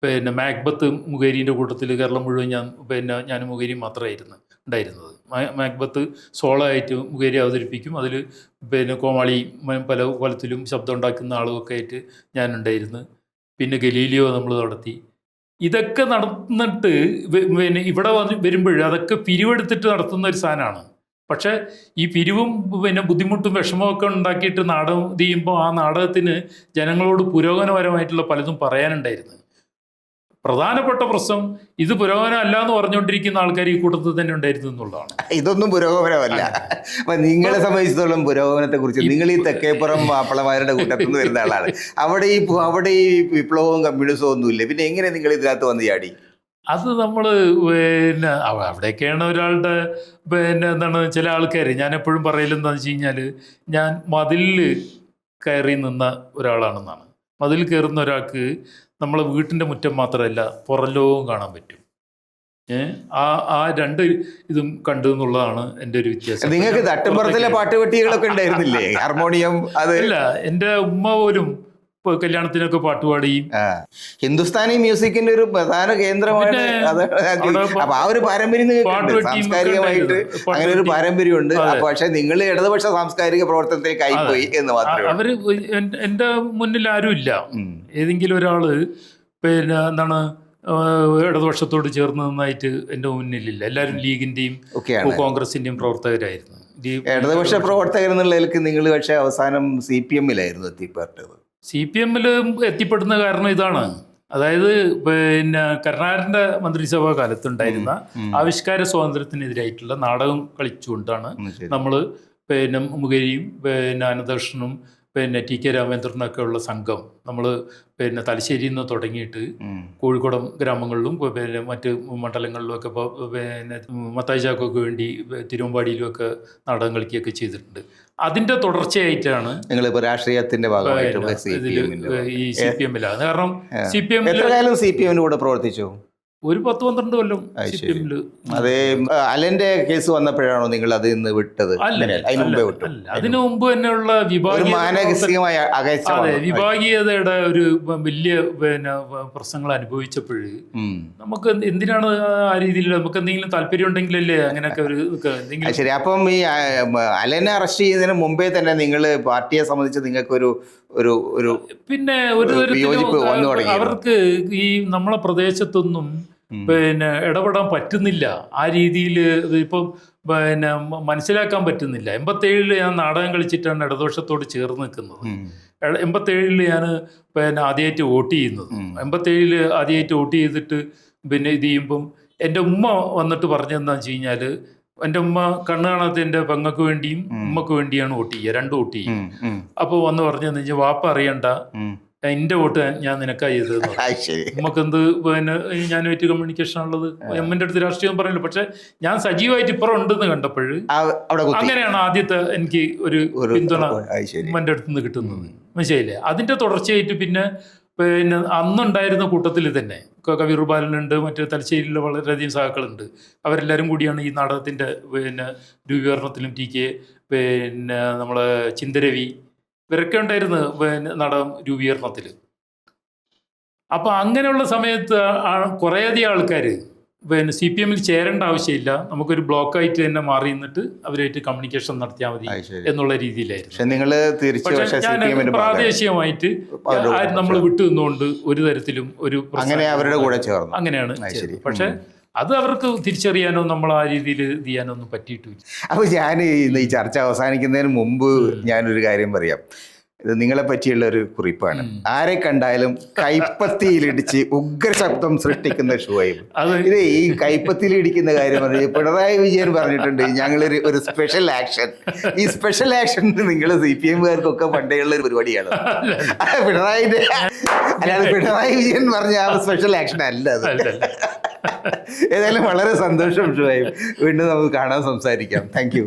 പിന്നെ മാക്ബത്ത് മുഖേരിൻ്റെ കൂട്ടത്തിൽ കേരളം മുഴുവൻ ഞാനും മുഖേരിയും മാത്രമായിരുന്നു ഉണ്ടായിരുന്നത്. മാക്ബത്ത് സോളോ ആയിട്ട് മുഖേരി അവതരിപ്പിക്കും. അതിൽ പിന്നെ കോമാളി പല കൊലത്തിലും ശബ്ദം ഉണ്ടാക്കുന്ന ആളുമൊക്കെ ആയിട്ട് ഞാനുണ്ടായിരുന്നു. പിന്നെ ഗലീലിയോ നമ്മൾ നടത്തി. ഇതൊക്കെ നടന്നിട്ട് പിന്നെ ഇവിടെ വരുമ്പോൾ അതൊക്കെ പിരിവെടുത്തിട്ട് നടത്തുന്ന ഒരു സാധനമാണ്. പക്ഷേ ഈ പിരിവും പിന്നെ ബുദ്ധിമുട്ടും വിഷമമൊക്കെ ഉണ്ടാക്കിയിട്ട് നാടകം ചെയ്യുമ്പോൾ ആ നാടകത്തിന് ജനങ്ങളോട് പുരോഗമനപരമായിട്ടുള്ള പലതും പറയാനുണ്ടായിരുന്നു. പ്രധാനപ്പെട്ട പ്രശ്നം ഇത് പുരോഗമനം അല്ല എന്ന് പറഞ്ഞുകൊണ്ടിരിക്കുന്ന ആൾക്കാർ ഈ കൂട്ടത്തിൽ തന്നെ ഉണ്ടായിരുന്നു എന്നുള്ളതാണ്. ഇതൊന്നും പുരോഗമനമല്ല. അപ്പൊ നിങ്ങളെ സംബന്ധിച്ചിടത്തോളം പുരോഗമനത്തെ കുറിച്ച്, നിങ്ങൾ ഈ തെക്കേപ്പുറം മാപ്പിളമാരുടെ കൂട്ടത്തിൽ നിന്ന് വരുന്ന ആളാണ്. അവിടെ ഈ വിപ്ലവവും കമ്മ്യൂണിസവും ഒന്നുമില്ല. പിന്നെ എങ്ങനെ നിങ്ങൾ ഇതിനകത്ത് വന്ന് ചാടി? അത് നമ്മൾ പിന്നെ അവിടെയൊക്കെയാണ് ഒരാളുടെ പിന്നെ എന്താണ്, ചില ആൾക്കാർ, ഞാൻ എപ്പോഴും പറയലെന്താണെന്ന് വെച്ച് കഴിഞ്ഞാൽ, ഞാൻ മതിലിൽ കയറി നിന്ന ഒരാളാണെന്നാണ്. മതിൽ കയറുന്ന ഒരാൾക്ക് നമ്മളെ വീട്ടിൻ്റെ മുറ്റം മാത്രമല്ല പുറം ലോകവും കാണാൻ പറ്റും. ആ ആ രണ്ട് ഇതും കണ്ടു എന്നുള്ളതാണ് എൻ്റെ ഒരു വ്യത്യാസം. നിങ്ങൾക്ക് തട്ടുംപുറത്തിലെ പാട്ടുപെട്ടികളൊക്കെ ഉണ്ടായിരുന്നില്ലേ, ഹാർമോണിയം? അത് അല്ല, എൻ്റെ ഉമ്മ പോലും ഇപ്പോൾ കല്യാണത്തിനൊക്കെ പാട്ടുപാടിയും. ഹിന്ദുസ്ഥാനി മ്യൂസിക്കിന്റെ ഒരു പ്രധാന കേന്ദ്രമാണ് അത്. അപ്പൊ ആ ഒരു പാരമ്പര്യം നിങ്ങൾക്കുണ്ട്, സാംസ്കാരികമായിട്ട് അങ്ങനെ ഒരു പാരമ്പര്യമുണ്ട്. പക്ഷെ നിങ്ങൾ ഇടതുപക്ഷ സാംസ്കാരിക പ്രവർത്തനത്തിലേക്ക് പോയി എന്ന് മാത്രമേ. അവര് എൻ്റെ മുന്നിൽ ആരും ഇല്ല. ഏതെങ്കിലും ഒരാള് പിന്നെ എന്താണ് ഇടതുപക്ഷത്തോട് ചേർന്ന് നന്നായിട്ട് എൻ്റെ മുന്നിലില്ല. എല്ലാവരും ലീഗിന്റെയും കോൺഗ്രസിന്റെയും പ്രവർത്തകരായിരുന്നു. ഇടതുപക്ഷ പ്രവർത്തകർ എന്നുള്ളതിലേക്ക് നിങ്ങൾ പക്ഷേ അവസാനം CPM-ലായിരുന്നു എത്തിപ്പെട്ടത്. CPM-ൽ എത്തിപ്പെടുന്ന കാരണം ഇതാണ്. അതായത് പിന്നെ കരുണാകരൻ്റെ മന്ത്രിസഭാ കാലത്തുണ്ടായിരുന്ന ആവിഷ്കാര സ്വാതന്ത്ര്യത്തിനെതിരായിട്ടുള്ള നാടകം കളിച്ചുകൊണ്ടാണ് നമ്മൾ പിന്നെ മുഖരിയും പിന്നെ അനന്തകൃഷ്ണനും പിന്നെ TK രാമേന്ദ്രനൊക്കെ ഉള്ള സംഘം നമ്മൾ പിന്നെ തലശ്ശേരിയിൽ നിന്ന് തുടങ്ങിയിട്ട് കോഴിക്കോടൻ ഗ്രാമങ്ങളിലും പിന്നെ മറ്റ് മണ്ഡലങ്ങളിലും ഒക്കെ ഇപ്പോൾ പിന്നെ മത്തായി ചാക്കോക്ക് വേണ്ടി തിരുവമ്പാടിയിലുമൊക്കെ നാടകം കളിക്കുകയൊക്കെ ചെയ്തിട്ടുണ്ട്. അതിൻ്റെ തുടർച്ചയായിട്ടാണ് നിങ്ങളിപ്പോൾ രാഷ്ട്രീയത്തിൻ്റെ ഭാഗമായിട്ട് ഈ CPM-ലാണ്. കാരണം CPM-ന്റെ കൂടെ പ്രവർത്തിച്ചു ഒരു 10-12 കൊല്ലം CPM-ല്. അതേ അലന്റെ കേസ് വന്നപ്പോഴാണോ നിങ്ങൾ അതിൽ നിന്ന് വിട്ടത്? അതിനു മുമ്പ് തന്നെയുള്ള വിഭാഗീയതയുടെ ഒരു വലിയ പിന്നെ പ്രശ്നങ്ങൾ അനുഭവിച്ചപ്പോൾ നമുക്ക് എന്തിനാണ് ആ രീതിയിൽ, നമുക്ക് എന്തെങ്കിലും താല്പര്യം ഉണ്ടെങ്കിലല്ലേ അങ്ങനെയൊക്കെ ഒരു എന്തെങ്കിലും. ശരി, അപ്പം ഈ അലനെ അറസ്റ്റ് ചെയ്യുന്നതിന് മുമ്പേ തന്നെ നിങ്ങൾ പാർട്ടിയെ സംബന്ധിച്ച് നിങ്ങൾക്കൊരു ഒരു പിന്നെ ഒരു അവർക്ക് ഈ നമ്മളെ പ്രദേശത്തൊന്നും പിന്നെ ഇടപെടാൻ പറ്റുന്നില്ല. ആ രീതിയിൽ ഇപ്പം പിന്നെ മനസ്സിലാക്കാൻ പറ്റുന്നില്ല. 87-ൽ ഞാൻ നാടകം കളിച്ചിട്ടാണ് ഇടതുപക്ഷത്തോട് ചേർന്ന് നിൽക്കുന്നത്. 87-ൽ ഞാൻ പിന്നെ ആദ്യമായിട്ട് വോട്ട് ചെയ്യുന്നത്. 87-ൽ ആദ്യമായിട്ട് വോട്ട് ചെയ്തിട്ട് പിന്നെ ഇത് ചെയ്യുമ്പം എൻ്റെ ഉമ്മ വന്നിട്ട് പറഞ്ഞതെന്താണെന്ന് വെച്ച് കഴിഞ്ഞാൽ, എൻ്റെ ഉമ്മ കണ്ണ് കാണാത്ത എൻ്റെ പെങ്ങൾക്ക് വേണ്ടിയും ഉമ്മക്ക് വേണ്ടിയാണ് വോട്ട് ചെയ്യുക, 2 വോട്ട് ചെയ്യും. അപ്പോൾ വന്ന് പറഞ്ഞതെന്ന് വെച്ചാൽ, വാപ്പ അറിയണ്ട, എൻ്റെ വോട്ട് ഞാൻ നിനക്കായി ചെയ്തത്. നമുക്ക് എന്ത് പിന്നെ ഞാനുമായിട്ട് കമ്മ്യൂണിക്കേഷൻ ഉള്ളത്, എമ്മിൻ്റെ അടുത്ത് രാഷ്ട്രീയം പറയല്ലോ. പക്ഷെ ഞാൻ സജീവമായിട്ട് ഇപ്പുറം ഉണ്ടെന്ന് കണ്ടപ്പോൾ അങ്ങനെയാണ് ആദ്യത്തെ എനിക്ക് ഒരു പിന്തുണ ഉമ്മൻ്റെ അടുത്ത് നിന്ന് കിട്ടുന്നത്. മനസ്സിലായില്ലേ? അതിൻ്റെ തുടർച്ചയായിട്ട് പിന്നെ അന്നുണ്ടായിരുന്ന കൂട്ടത്തിൽ തന്നെ കവിയൂർ ബാലനുണ്ട്, മറ്റേ തലശ്ശേരിയിലെ വളരെയധികം സഹാക്കളുണ്ട്. അവരെല്ലാവരും കൂടിയാണ് ഈ നാടകത്തിൻ്റെ പിന്നെ രൂപീകരണത്തിലും TK പിന്നെ നമ്മളെ ചിന്തരവി ഇവരൊക്കെ ഉണ്ടായിരുന്നു പിന്നെ നാടകം രൂപീകരണത്തിൽ. അപ്പോൾ അങ്ങനെയുള്ള സമയത്ത് കുറേയധികം ആൾക്കാർ പിന്നെ CPM-ൽ ചേരേണ്ട ആവശ്യമില്ല, നമുക്കൊരു ബ്ലോക്കായിട്ട് തന്നെ മാറി നിന്നിട്ട് അവരായിട്ട് കമ്മ്യൂണിക്കേഷൻ നടത്തിയാൽ മതി എന്നുള്ള രീതിയിലായിരുന്നു. പക്ഷേ ഞാൻ പ്രാദേശികമായിട്ട് നമ്മൾ വിട്ടു നിന്നുകൊണ്ട് ഒരു തരത്തിലും ഒരു അവരുടെ കൂടെ ചേർന്നു, അങ്ങനെയാണ്. പക്ഷെ അത് അവർക്ക് തിരിച്ചറിയാനോ നമ്മൾ ആ രീതിയിൽ ഇത് ചെയ്യാനോ ഒന്നും പറ്റിയിട്ടില്ല. അപ്പോൾ ഞാൻ ഈ ചർച്ച അവസാനിക്കുന്നതിന് മുമ്പ് ഞാനൊരു കാര്യം പറയാം. ഇത് നിങ്ങളെ പറ്റിയുള്ള ഒരു കുറിപ്പാണ്. ആരെ കണ്ടാലും കൈപ്പത്തിയിലിടിച്ച് ഉഗ്രശബ്ദം സൃഷ്ടിക്കുന്ന ഷുഹൈബ്. ഇത് ഈ കൈപ്പത്തിയിലിടിക്കുന്ന കാര്യം പറഞ്ഞ് പിണറായി വിജയൻ പറഞ്ഞിട്ടുണ്ട്, ഞങ്ങളൊരു ഒരു സ്പെഷ്യൽ ആക്ഷൻ. ഈ സ്പെഷ്യൽ ആക്ഷൻ നിങ്ങൾ CPM-കാർക്കൊക്കെ പണ്ടേയുള്ള ഒരു പരിപാടിയാണ്. പിണറായിന്റെ അല്ലാതെ പിണറായി വിജയൻ പറഞ്ഞ ആ സ്പെഷ്യൽ ആക്ഷൻ അല്ല അത്. ഏതായാലും വളരെ സന്തോഷം ഷുഹൈബ്, വീണ്ടും നമുക്ക് കാണാൻ സംസാരിക്കാം. Thank you.